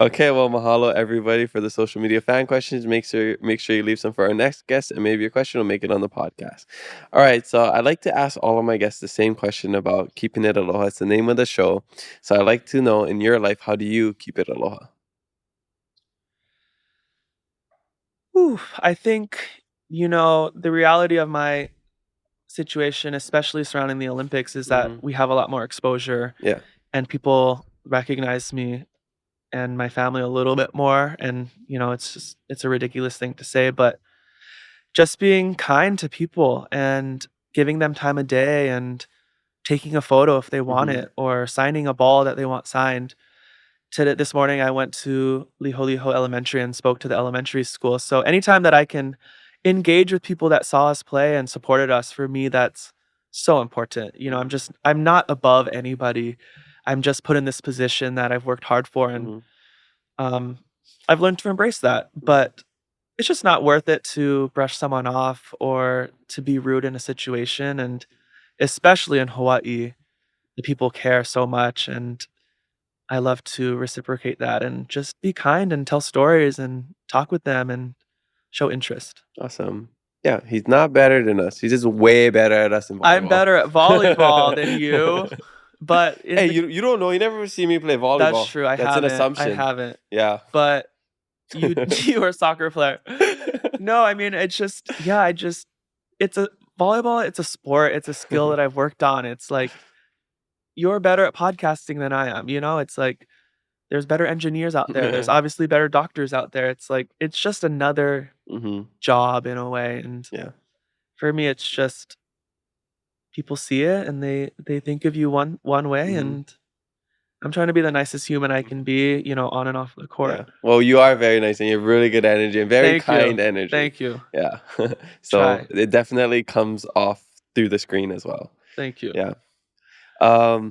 Okay, well, mahalo everybody for the social media fan questions. Make sure you leave some for our next guest, and maybe your question will make it on the podcast. All right, so I'd like to ask all of my guests the same question about keeping it aloha. It's the name of the show. So I'd like to know, in your life, how do you keep it aloha? I think, the reality of my situation, especially surrounding the Olympics, is that we have a lot more exposure. Yeah. And people recognize me and my family a little bit more. And, it's a ridiculous thing to say, but just being kind to people and giving them time of day and taking a photo if they want it, or signing a ball that they want signed. This morning, I went to Liho Elementary and spoke to the elementary school. So anytime that I can engage with people that saw us play and supported us, for me, that's so important. I'm not above anybody. I'm just put in this position that I've worked hard for, and I've learned to embrace that. But it's just not worth it to brush someone off or to be rude in a situation. And especially in Hawaii, the people care so much, and I love to reciprocate that and just be kind and tell stories and talk with them and show interest. Awesome. Yeah, he's not better than us. He's just way better at us in volleyball. I'm better at volleyball than you, but hey, you don't know. You never see me play volleyball. That's true. That's an assumption. I haven't. Yeah. But you are a soccer player. No, I mean, it's just, volleyball. It's a sport. It's a skill that I've worked on. It's like, you're better at podcasting than I am. It's like, there's better engineers out there. There's obviously better doctors out there. It's like, it's just another job in a way. And for me, it's just, people see it and they think of you one way. And I'm trying to be the nicest human I can be, on and off the court. Yeah. Well, you are very nice and you have really good energy and very kind energy. Thank you. Yeah. So it definitely comes off through the screen as well. Thank you. Yeah. All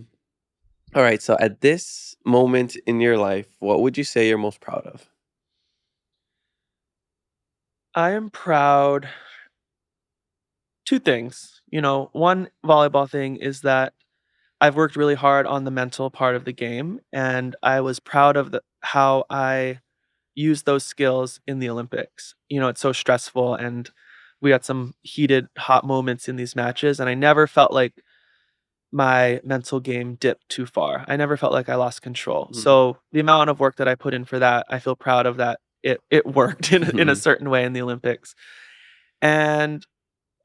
right. So at this moment in your life, what would you say you're most proud of? I am proud. Two things. One volleyball thing is that I've worked really hard on the mental part of the game, and I was proud of how I used those skills in the Olympics. It's so stressful, and we had some heated, hot moments in these matches, and I never felt like my mental game dipped too far. I never felt like I lost control. Mhm. So the amount of work that I put in for that, I feel proud of that. It worked in a certain way in the Olympics. And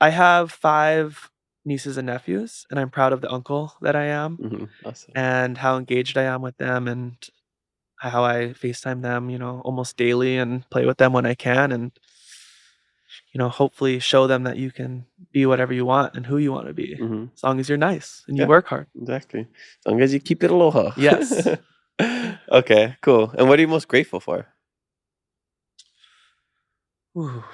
I have 5 nieces and nephews, and I'm proud of the uncle that I am Awesome. and how engaged I am with them and how I FaceTime them, almost daily and play with them when I can and hopefully show them that you can be whatever you want and who you want to be Hmm. as long as you're nice and you Yeah, work hard. exactly. As long as you keep it aloha. Yes. Okay, cool. And what are you most grateful for? Ooh.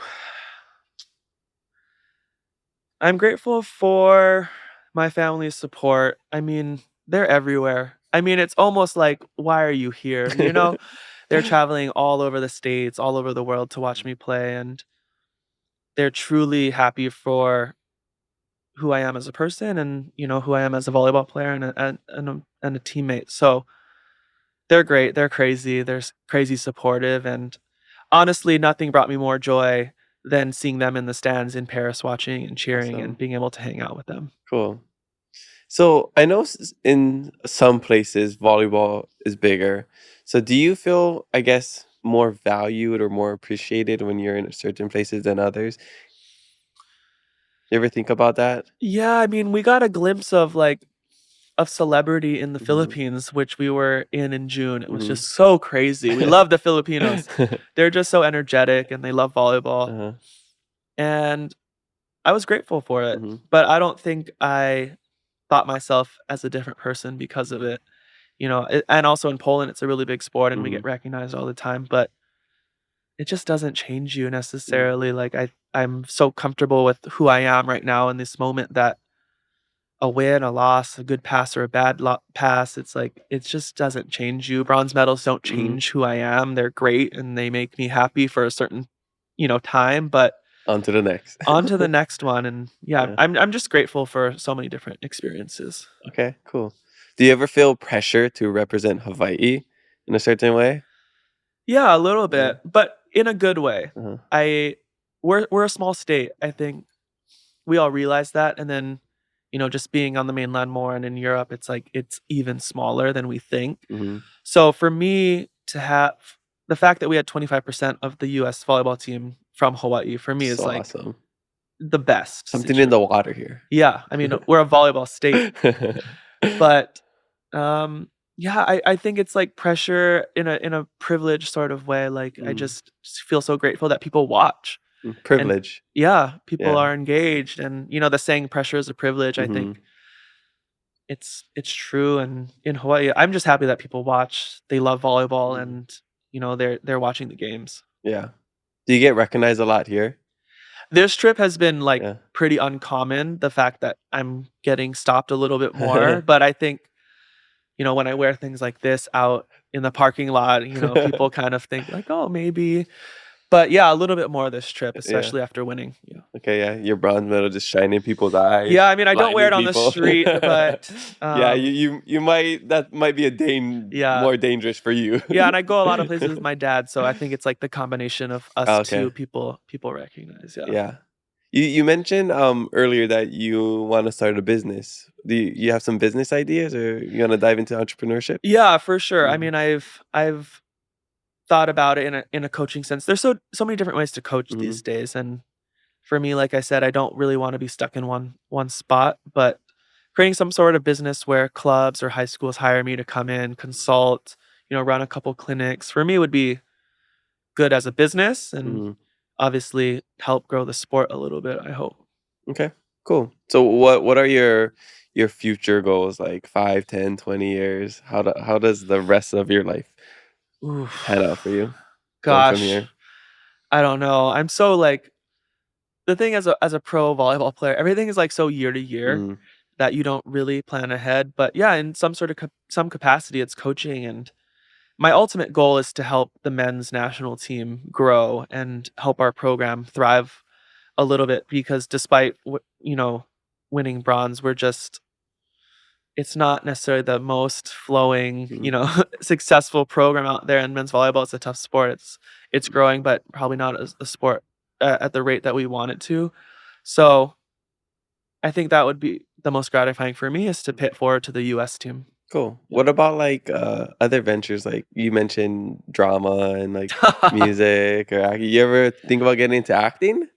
I'm grateful for my family's support. I mean, they're everywhere. I mean, it's almost like, why are you here? They're traveling all over the states, all over the world to watch me play, and they're truly happy for who I am as a person and, who I am as a volleyball player and a teammate. So they're great. They're crazy. Crazy supportive. And honestly, nothing brought me more joy than seeing them in the stands in Paris watching and cheering and Awesome. being able to hang out with them. Cool. So I know in some places volleyball is bigger. So do you feel, I guess, more valued or more appreciated when you're in certain places than others? You ever think about that? Yeah, I mean, we got a glimpse of celebrity in the Hmm. Philippines, which we were in June. It was Hmm. just so crazy. We love the Filipinos. They're just so energetic and they love volleyball. Uh-huh. And I was grateful for it, Hmm. but I don't think I thought myself as a different person because of it. And also in Poland, it's a really big sport and we Hmm. get recognized all the time, but it just doesn't change you necessarily. Like I'm so comfortable with who I am right now in this moment that a win, a loss, a good pass or a bad pass, it's like it just doesn't change you. Bronze medals don't Hmm. change who I am. They're great and they make me happy for a certain, time, but On to the next. on to the next one. And yeah, Yeah. I'm just grateful for so many different experiences. Okay, cool. Do you ever feel pressure to represent Hawaii in a certain way? Yeah, a little Yeah. bit, but in a good way. Uh-huh. I we're a small state. I think we all realize that, and then, just being on the mainland more and in Europe, it's like it's even smaller than we think. Hmm. So for me to have the fact that we had 25% of the US volleyball team from Hawaii, for me is So like awesome. the best Something in the situation. water here. Yeah, I mean, we're a volleyball state, but yeah, I think it's like pressure in a privileged sort of way. Like I Mm, just feel so grateful that people watch and privilege. yeah, people Yeah. are engaged and the saying pressure is a privilege. I Hmm. think it's true, and in Hawaii, I'm just happy that people watch. They love volleyball, Mm, and they're watching the games. yeah. Do you get recognized a lot here? This trip has been like Yeah. pretty uncommon. The fact that I'm getting stopped a little bit more, but I think when I wear things like this out in the parking lot, people kind of think like, oh, maybe. But yeah, a little bit more this trip, Yeah. especially after winning. Yeah. Okay, yeah. Your bronze medal just shining in people's eyes, Yeah, I mean, I don't wear blinding it on the people. street, but Yeah, you might that might be a yeah. more dangerous for you. Yeah, and I go a lot of places with my dad, so I think it's like the combination of us Okay. 2 people recognize, yeah. Yeah. You mentioned earlier that you want to start a business. Do you have some business ideas or you want to dive into entrepreneurship? Yeah, for sure. I Mm-hmm. mean, I've thought about it in a coaching sense. There's so many different ways to coach Mm-hmm. these days, and for me, like I said, I don't really wanna be stuck in one spot, but creating some sort of business where clubs or high schools hire me to come in, consult, run a couple clinics, for me would be good as a business and Mm-hmm. obviously help grow the sport a little bit, I hope. Okay, cool. So what are your future goals like 5, 10, 20 years? How does the rest of your life pan out for Oof. you going from Gosh, here? I don't know. I'm so, like the thing as a pro volleyball player, everything is like so year to year Mm, that you don't really plan ahead. But yeah, in some sort of some capacity, it's coaching, and my ultimate goal is to help the men's national team grow and help our program thrive a little bit because despite winning bronze, it's not necessarily the most flowing, mm. successful program out there in men's volleyball. It's a tough sport. It's growing, but probably not as a sport at the rate that we want it to. So I think that would be the most gratifying for me is to pit forward to the US team. Cool. Yeah. What about like other ventures? Like you mentioned drama and like music or you ever think about getting into acting?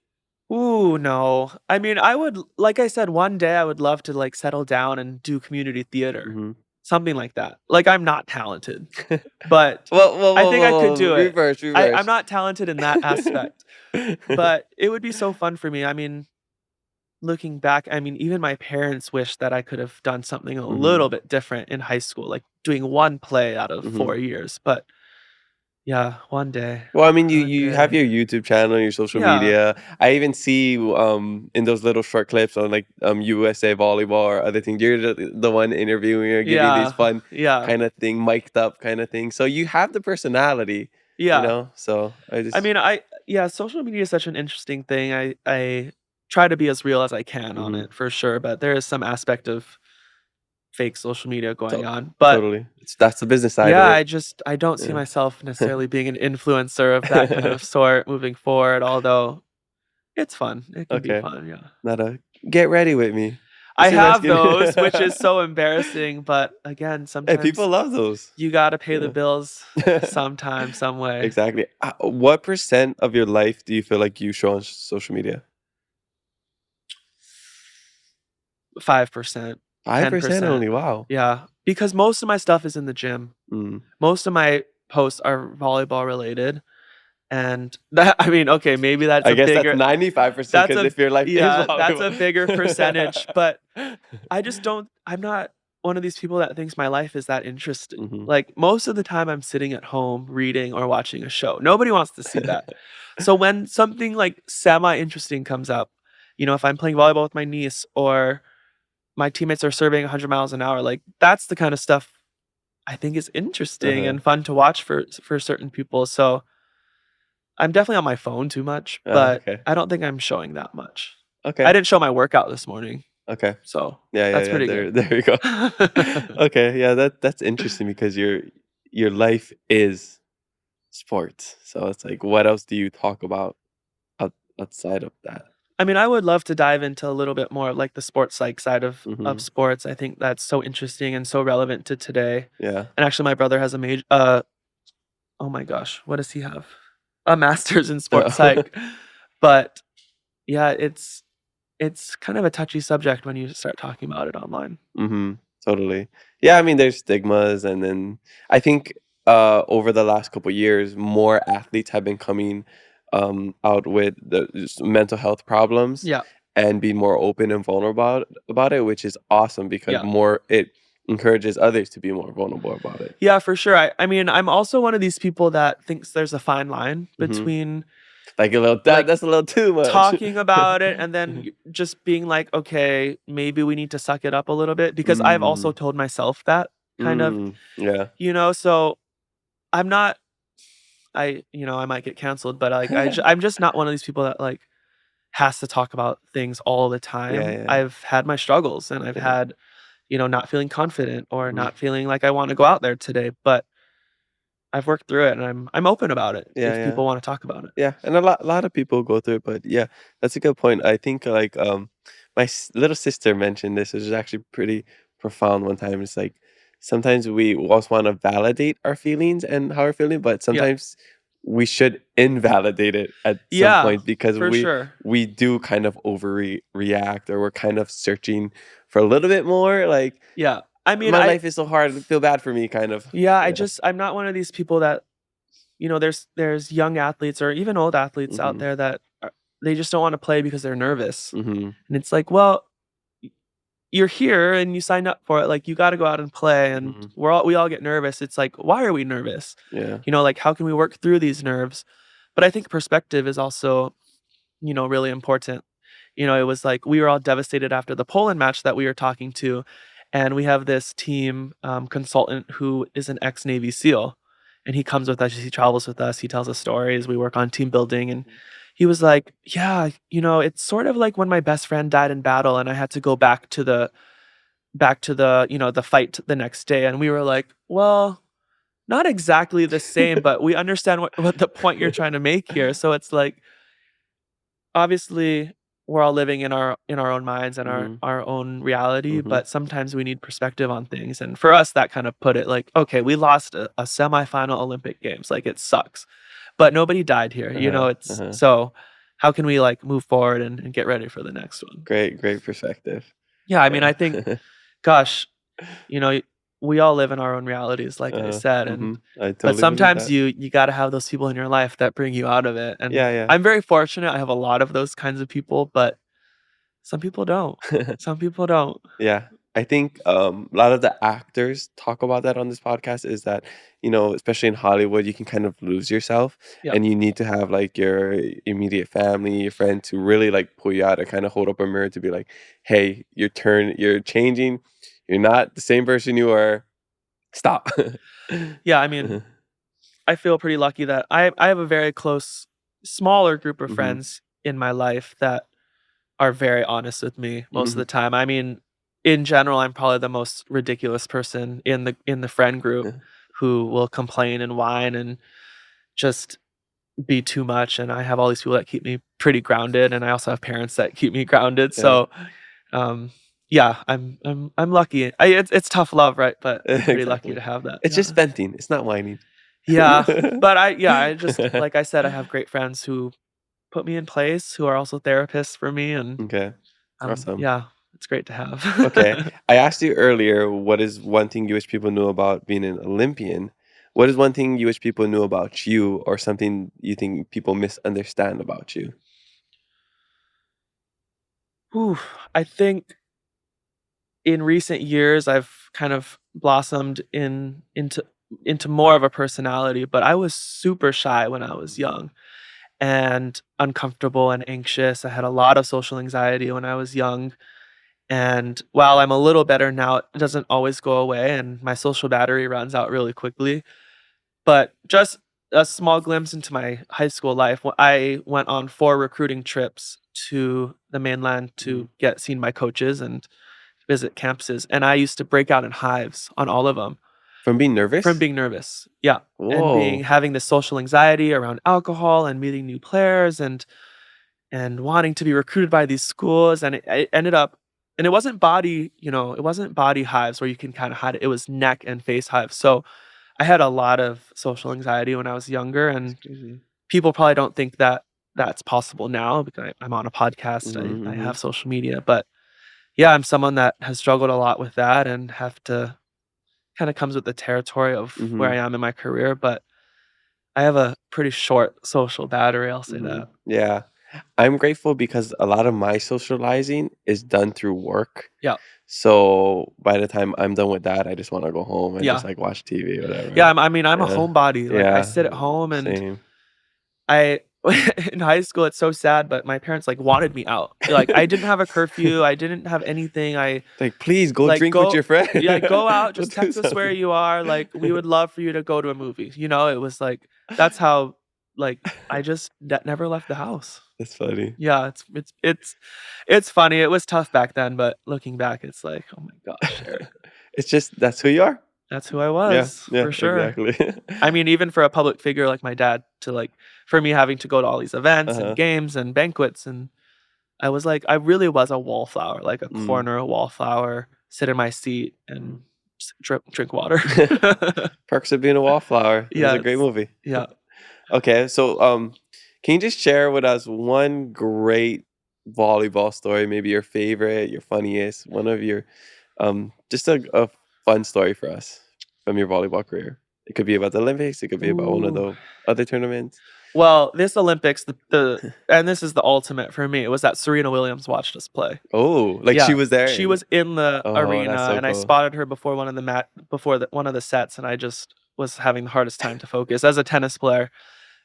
Ooh, no. I mean, like I said, one day I would love to like settle down and do community theater, Hmm. something like that. Like I'm not talented, but Well, I think I could do it. reverse, I'm reverse. not talented in that aspect, but it would be so fun for me. I mean, looking back, I mean, even my parents wish that I could have done something a Hmm. little bit different in high school, like doing one play out of Hmm. 4 years. But yeah, one day, Well, I mean, one you have day. your YouTube channel, your social Yeah, media. I even see in those little short clips on like USA volleyball or other things. You're the one interviewing or giving these yeah, fun yeah, kind of thing, mic'd up kind of thing. So you have the personality, yeah. So I I just mean, yeah, social media is such an interesting thing. I try to be as real as I can on hmm it for sure, but there is some aspect of fake social media going to- on. But totally. That's the business side of yeah, it. I don't see Yeah. myself necessarily being an influencer of that kind of sort moving forward, although it's fun. It can be Okay. fun, yeah. Not a get ready with me. I See my have skin. those, which is so embarrassing, but again, Hey, people sometimes love those. you gotta pay the Yeah. bills sometime, some way. Exactly. What percent of your life do you feel like you show on social media? 5%, 5% 10%. only. Wow. Yeah, because most of my stuff is in the gym. Mm. Most of my posts are volleyball related, and that I mean, okay, maybe I guess that's 95% that's because a if your life is that's a bigger percentage, volleyball. but I just don't I'm not one of these people that thinks my life is that interesting. Mhm. Like, most of the time I'm sitting at home reading or watching a show. Nobody wants to see that. So when something, like, semi-interesting comes up, if I'm playing volleyball with my niece or my teammates are serving 100 miles an hour, like, that's the kind of stuff I think is interesting Uh-huh. and fun to watch for certain people. So I'm definitely on my phone too much, but Okay. I don't think I'm showing that much. I Okay. didn't show my workout this morning, Okay. so Yeah. that's Yeah. pretty There. good. There you go. Okay. Yeah. That's interesting because your life is sports. So it's like, what else do you talk about outside of that? I mean, I would love to dive into a little bit more of, like, the sports psych side of Hmm. sports. I think that's so interesting and so relevant to today. Yeah. And actually my brother has a oh my gosh, what does he have? A master's in sports psych. But yeah, it's kind of a touchy subject when you start talking about it online. Mhm. Totally. Yeah, I mean, there's stigmas, and then I think over the last couple years, more athletes have been coming out with the just mental health problems Yeah, and being more open and vulnerable about it, which is awesome because yeah. more it encourages others to be more vulnerable about it. Yeah, for sure. I mean, I'm also one of these people that thinks there's a fine line Hmm. between, Like a little like, that's a little too much. talking about it and then just being like, "Okay, maybe we need to suck it up a little bit," because I've also Mm, told myself that kind of, yeah. so I'm not I might get canceled, but, like, I'm just not one of these people that, like, has to talk about things all the Yeah, time. yeah, I've had my struggles, and I've yeah. had, not feeling confident or Mhm. not feeling like I wanna go out there today, but I've worked through it, and I'm open about it Yeah, if yeah. people wanna talk about it. Yeah, and a lot of people go through it, but yeah, that's a good point. I think like my little sister mentioned this, which is actually pretty profound one time. It's like sometimes we also want to validate our feelings and how we're feeling, but Yeah. sometimes we should invalidate it at some Yeah, point because for sure. we do kind of react or we're kind of searching for a little bit more like Yeah. I mean, my life is so hard, feel bad for me kind of. yeah, Yeah. I'm not one of these people that, there's young athletes or even old athletes out Mhm. there that they just don't wanna play because they're nervous, Mhm. and it's like, well, you're here and you signed up for it, like, you gotta go out and play, and Mhm. we all get nervous. It's like, why are we nervous? Yeah. Like, how can we work through these nerves? But I think perspective is also really important. It was like we were all devastated after the Poland match that we were talking to, and we have this team consultant who is an ex-Navy SEAL, and he comes with us, he travels with us, he tells us stories, we work on team building, and he was like, "Yeah, it's sort of like when my best friend died in battle, and I had to go back to the the fight the next day," and we were like, "Well, not exactly the same, but we understand what the point you're trying to make here." So it's like, obviously, we're all living in our own minds and our Hmm. our own reality, Hmm. but sometimes we need perspective on things. And for us, that kind of put it like, okay, we lost a semifinal Olympic Games, like it sucks, but nobody died here. Uh-huh. It's Uh-huh. so how can we like move forward and get ready for the next one? Great perspective. Yeah, I mean, I think, Yeah. gosh, you know, we all live in our own realities, like I said, and I but totally believe sometimes that. you got to have those people in your life that bring you out of it. And Yeah, I'm very fortunate. I have a lot of those kinds of people, but some people don't. yeah. Some people don't. Yeah. I think a lot of the actors talk about that on this podcast is that, especially in Hollywood, you can kind of lose yourself Yeah. and you need to have like your immediate family, your friend to really like pull you out and kind of hold up a mirror to be like, hey, you're changing. You're not the same person you were. Stop. Yeah, I mean, Mhm. I feel pretty lucky that I have a very close, smaller group of Mhm. friends in my life that are very honest with me most of Mhm. the time. I mean, in general, I'm probably the most ridiculous person in the friend group Yeah. who will complain and whine and just be too much. And I have all these people that keep me pretty grounded, and I also have parents that keep me grounded. Yeah. So, um, yeah, I'm lucky. It's tough love, right? But I'm pretty lucky Exactly. to have that. It's Yeah. just venting. It's not whining. Yeah, but I just like I said, I have great friends who put me in place, who are also therapists for me, and Okay. Awesome. yeah, it's great to Okay. have. I asked you earlier, what is one thing you wish people knew about being an Olympian? What is one thing you wish people knew about you or something you think people misunderstand about you? Ooh, I think in recent years I've kind of blossomed into more of a personality, but I was super shy when I was young and uncomfortable and anxious. I had a lot of social anxiety when I was young. And while I'm a little better now, it doesn't always go away, and my social battery runs out really quickly. But just a small glimpse into my high school life, I went on 4 recruiting trips to the mainland Mhm. to get seen by coaches and visit campuses, and I used to break out in hives on all of them From being from nervous? being nervous. Yeah, and Whoa. having this social anxiety around alcohol and meeting new players and wanting to be recruited by these schools, and it ended up, and it wasn't body hives where you can kinda hide it, it was neck and face hives. So, I had a lot of social anxiety when I was younger, That's and crazy. people probably don't think that that's possible now because I'm on a podcast, Mhm, I mhm. have social media, but yeah, I'm someone that has struggled a lot with that and have to kinda comes with the territory of where I Mhm, am in my career, but I have a pretty short social battery, I'll say mhm. that. Yeah. I'm grateful because a lot of my socializing is done through work. Yeah, So by the time I'm done with that, I just want to go home and just yeah. like watch TV, Yeah, whatever. I mean, I'm a Yeah. homebody, like, I Yeah. sit at home and Same. I in high school, it's so sad, but my parents, like, wanted me out. Like, I didn't have a curfew, I didn't have anything, I Like, please go like, drink with "Go." your friend. Yeah, "Go out, Go just do text us where something. you are, like, we would love for you to go to a movie." It was like that's how, like, I just never left the house. That's funny. Yeah, it's funny, it was tough back then, but looking back, it's like, "Oh my gosh, Eric." It's just that's who you are. That's who I Yeah, was, yeah, for sure. exactly. I mean, even for a public figure like my dad to, like for me having to go to all these events and Uh-huh. games and banquets, and I really was a wallflower, like a Mm. corner wallflower, sit in my seat and just drink water. Perks of Being a Wallflower. It was a great Yes. movie. Yeah. Okay, so can you just share with us one great volleyball story, maybe your favorite, your funniest, one of your just a fun story for us from your volleyball career. It could be about the Olympics, it could be about one of Ooh. the other tournaments. Well, this Olympics, the and this is the ultimate for me, it was that Serena Williams watched us play. Oh, like she Yeah, was there she and was in the oh, that's arena, so and I cool. spotted her before one of the sets, and I just was having the hardest time to focus. As a tennis player,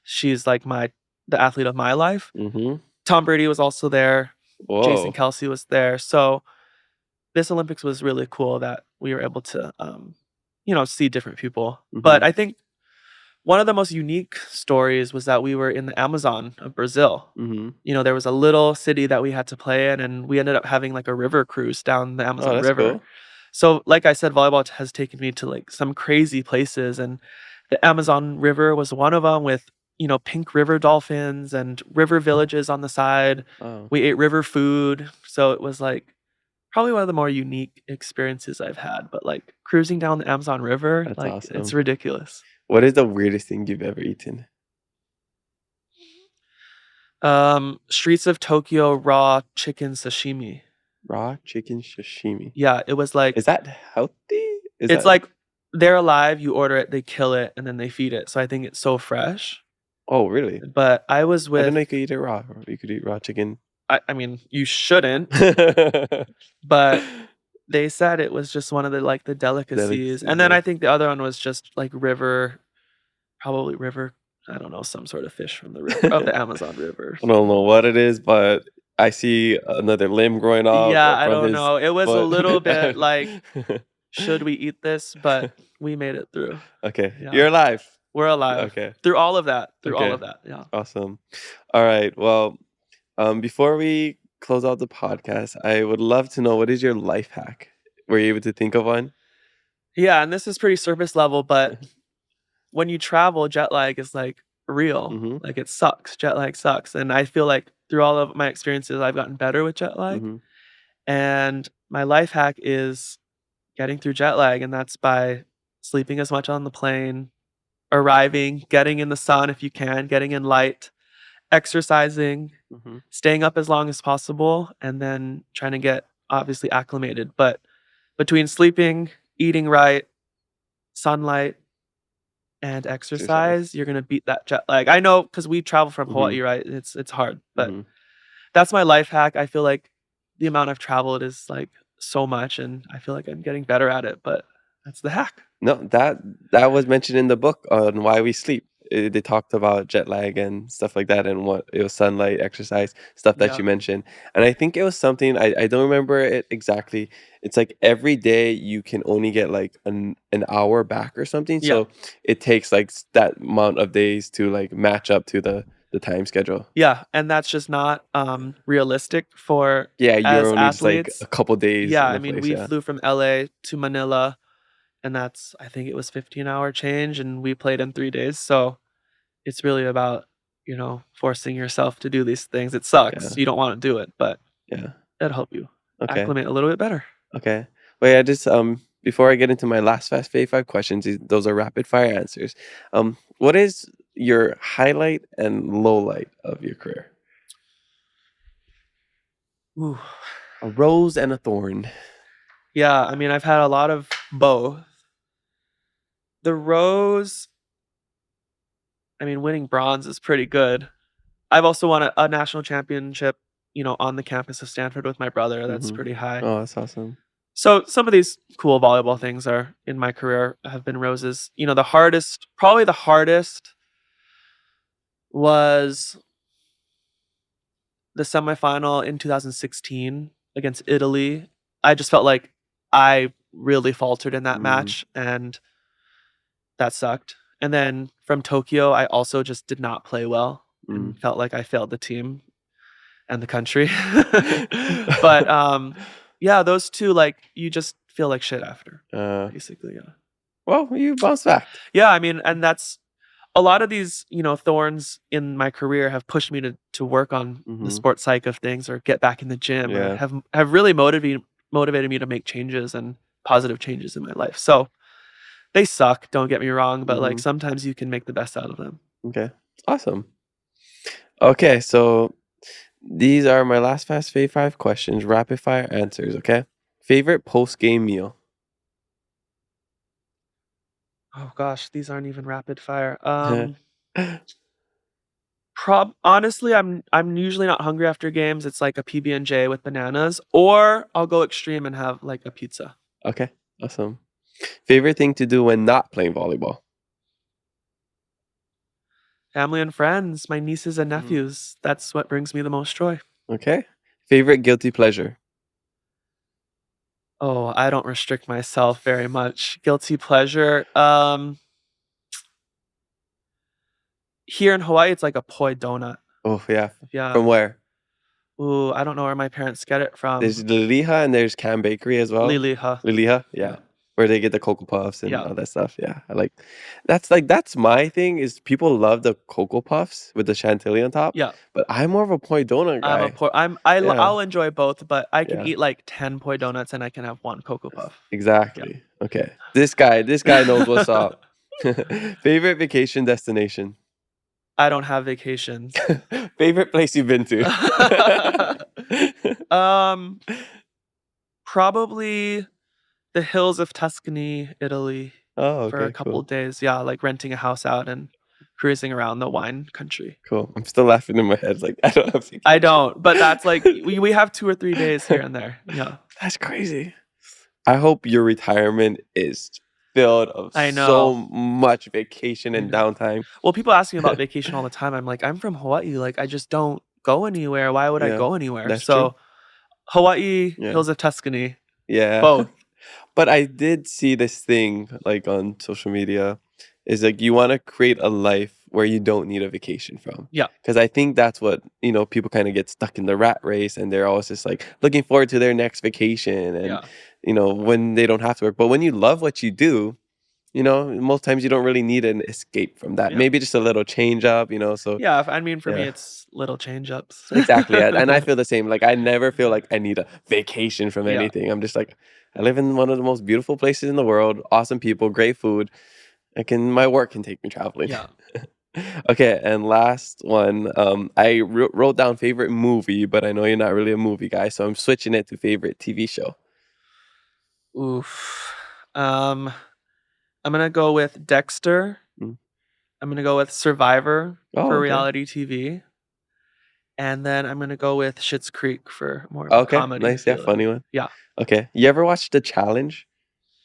she's like the athlete of my life, Mhm. Tom Brady was also there. Jason Whoa. Kelsey was there. So this Olympics was really cool that we were able to, see different people. But I think one of the most unique stories was that we were in the Amazon of Brazil. There was a little city that we had to play in, and we ended up having like a river cruise down the Oh, Amazon that's River. cool. So like I said, volleyball has taken me to like some crazy places, and the Amazon River was one of them with, pink river dolphins and river villages on the side. Oh, We ate river food. So it was like probably one of the more unique experiences I've had. But like cruising down the Amazon River, that's like it's awesome. ridiculous. What is the weirdest thing you've ever eaten? Streets of Tokyo raw chicken sashimi. Raw chicken sashimi. Yeah, it was like Is that healthy? it's like they're alive, you order it, they kill it, and then they feed it. So I think it's so fresh. Oh, really? But I was I with didn't know you could eat it raw. You could eat raw chicken. I mean, you shouldn't, but they said it was just one of the like the delicacies. And then I think the other one was just like probably river, I don't know, some sort of fish from the river of the Amazon River. I don't know what it is, but I see another limb growing off. Yeah, I from don't his know. It was a foot. little bit like, should we eat this? But we made it through. Okay, Yeah. you're alive. We're alive. Okay, Through all of that. Okay. Yeah. awesome. All right. Well, before we close out the podcast, I would love to know, what is your life hack? Were you able to think of one? Yeah, and this is pretty surface level, but when you travel, jet lag is like real. Mhm. Like it sucks. Jet lag sucks. And I feel like through all of my experiences, I've gotten better with jet lag. Mhm. And my life hack is getting through jet lag, and that's by sleeping as much on the plane, arriving, getting in the sun if you can, getting in light, exercising, Mhm. staying up as long as possible, and then trying to get obviously acclimated. But between sleeping, eating right, sunlight, and exercise, you're gonna beat that jet lag. I know because we travel from Hawaii, right? It's hard, but Mhm. that's my life hack. I feel like the amount I've traveled is like so much, and I feel like I'm getting better at it. But that's the hack. No, that was mentioned in the book on why we sleep. They talked about jet lag and stuff like that, and what it was sunlight, exercise, stuff that Yeah. you mentioned. And I think it was something, I don't remember it exactly. It's like every day you can only get like an hour back or something. Yeah. So it takes like that amount of days to like match up to the time schedule. Yeah, and that's just not realistic for Yeah, you're as only just like athletes. a couple days Yeah, in I a mean, place. we Yeah. flew from LA to Manila, and I think it was 15-hour change, and we played in 3 days. So it's really about, forcing yourself to do these things. It sucks. Yeah. You don't want to do it, but Yeah. it'll help you Okay. acclimate a little bit better. Okay. Well, yeah, just before I get into my last fast 5 questions, those are rapid fire answers. What is your highlight and low light of your career? Ooh. A rose and a thorn. Yeah, I mean, I've had a lot of both. The rose, I mean, winning bronze is pretty good. I've also won a national championship, on the campus of Stanford with my brother. That's pretty high. Oh, that's awesome. So some of these cool volleyball things are in my career have been roses. Probably the hardest was the semifinal in 2016 against Italy. I just felt like I really faltered in that match, and that sucked. And then from Tokyo, I also just did not play well and felt like I failed the team and the country. But yeah, those two, like, you just feel like shit after, basically. Yeah. Well, you bounced back. Yeah, I mean, and that's a lot of these, thorns in my career have pushed me to work on the sports psych of things, or get back in the gym, or have really motivated me to make changes and positive changes in my life. So they suck, don't get me wrong, but like sometimes you can make the best out of them. Okay. Awesome. Okay, so these are my last fast 5 questions, rapid fire answers, okay? Favorite post-game meal? Oh gosh, these aren't even rapid fire. Honestly, I'm usually not hungry after games. It's like a PB&J with bananas, or I'll go extreme and have like a pizza. Okay, awesome. Favorite thing to do when not playing volleyball? Family and friends, my nieces and Mm. nephews. That's what brings me the most joy. Okay. Favorite guilty pleasure? Oh, I don't restrict myself very much. Guilty pleasure. Here in Hawaii, it's like a poi donut. Oh, yeah. Yeah. From where? Ooh, I don't know where my parents get it from. There's Liliha and there's Cam Bakery as well. Liliha. Liliha, yeah. Yeah. Where they get the Cocoa Puffs and Yeah. all that stuff. Yeah. That's my thing is people love the Cocoa Puffs with the chantilly on top. Yeah. But I'm more of a poi donut guy. I'll Yeah. enjoy both, but I can Yeah. eat like 10 poi donuts and I can have 1 Cocoa Puff. Exactly. Okay. This guy knows what's up. Favorite vacation destination? I don't have vacations. Favorite place you've been to? Probably the hills of Tuscany, Italy Oh, for a okay, couple cool. days. Yeah, like renting a house out and cruising around the wine country. Cool. I'm still laughing in my head. Like, I don't have vacation. I don't, but that's like we have 2 or 3 days here and there. Yeah. That's crazy. I hope your retirement is filled of I know. so much vacation I and know. downtime. Well, people ask me about vacation all the time. I'm like, I'm from Hawaii. Like, I just don't go anywhere. Why would I Yeah, go anywhere? that's So, true. Hawaii, Yeah. hills of Tuscany, Yeah. both. But I did see this thing like on social media is like you want to create a life where you don't need a vacation from. Yeah. Because I think that's what, people kind of get stuck in the rat race and they're always just like looking forward to their next vacation and, Yeah. when they don't have to work. But when you love what you do, most times you don't really need an escape from that. Yeah. Maybe just a little change up, so. Yeah. I mean, for me, Yeah. it's little change ups. Exactly. And I feel the same. Like I never feel like I need a vacation from Yeah. anything. I'm just like, I live in one of the most beautiful places in the world, awesome people, great food. My work can take me traveling. Yeah. Okay, and last one. I wrote down favorite movie, but I know you're not really a movie guy, so I'm switching it to favorite TV show. Oof. I'm gonna go with Dexter. Mm. I'm gonna go with Survivor Oh, for okay. reality TV. And then I'm gonna go with Schitt's Creek for more of a Okay, comedy nice. Yeah, feeling. funny one. Yeah. Okay. You ever watched The Challenge?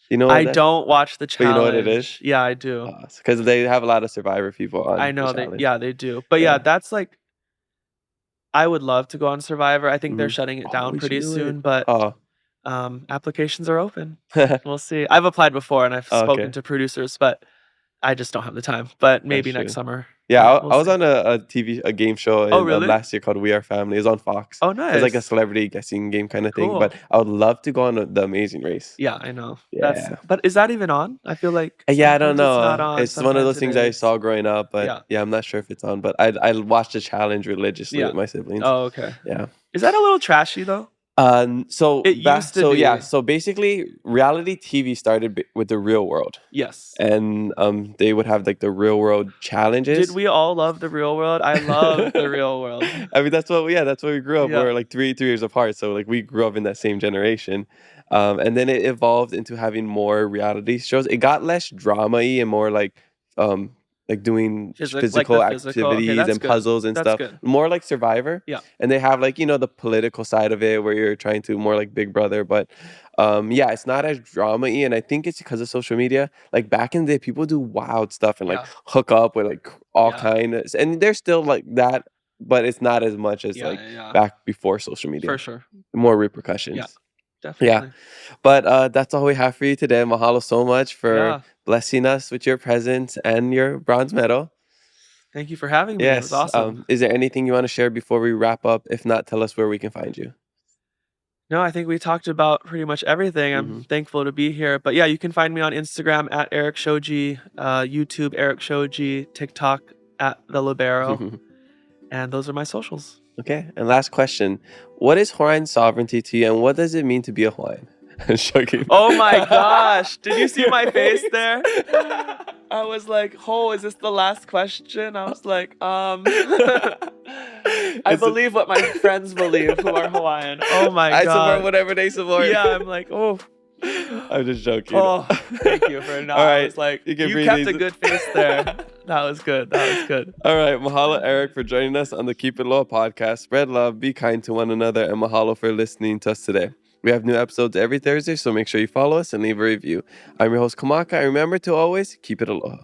You know I that? don't watch The But you know what it Challenge. is? Yeah, I do. Because they have a lot of Survivor people on I know The they Challenge. they do. But Yeah. yeah, that's like I would love to go on Survivor. I think they're Mhm. shutting it Oh, down we should pretty do it. soon, but Oh. applications are open. Oh, We'll see. I've applied before and I've spoken okay. to producers, but I just don't have the time. But maybe That's next true. summer. Yeah, Yeah, I we'll was see. on a game show Oh, in really? last year called We Are Family. It was on Fox. Oh, It was like a nice. celebrity guessing game kind of thing. Cool. But I would love to go on The Amazing Race. Yeah, I know. Yeah. But is that even on? I feel like Yeah, I don't sometimes it's not know. on. It's one of Sometimes those it things I is. saw growing up, but Yeah. yeah, I'm not sure if it's on. But I watched The Challenge religiously Yeah. with my siblings. Oh, okay. Yeah. Is that a little trashy though? So It used to yeah, be. so basically reality TV started with the Real World. Yes. And they would have like the real world challenges. Did we all love the real world? I love the real world. I mean, that's what we grew up. Yeah. We're like 3 years apart, so like we grew up in that same generation. And then it evolved into having more reality shows. It got less drama-y and more like doing Like physical the physical. Okay, activities that's and good. puzzles and That's stuff. good. More like Survivor. Yeah. And they have like, the political side of it where you're trying to more like Big Brother. But yeah, it's not as drama-y. And I think it's because of social media. Like back in the day, people do wild stuff and like Yeah. hook up with like all Yeah. kind of, and they're still like that, but it's not as much as like Yeah. back before social media. For sure. More repercussions. Yeah. Definitely. Yeah. But that's all we have for you today. Mahalo so much for Yeah. blessing us with your presence and your bronze medal. Thank you for having me. It was Yes. awesome. Is there anything you want to share before we wrap up? If not, tell us where we can find you. No, I think we talked about pretty much everything. I'm thankful to be here. But yeah, you can find me on Instagram at Erik Shoji, YouTube Erik Shoji, TikTok at the Libero. And those are my socials. Okay. And last question. What is Hawaiian sovereignty to you and what does it mean to be a Hawaiian? Joking. Oh my gosh. Did you see my face there? I was like, oh, is this the last question? I was like, I believe what my friends believe who are Hawaiian. Oh my I God. support whatever they support. Yeah, I'm like, oh. I'm just joking. Oh, thank you for not. All right, I was like, you you, can breathe kept easy. a good face there. That was good. That was good. All right. Mahalo, Erik, for joining us on the Keep It Low podcast. Spread love, be kind to one another, and mahalo for listening to us today. We have new episodes every Thursday, so make sure you follow us and leave a review. I'm your host, Kamaka, and remember to always keep it aloha.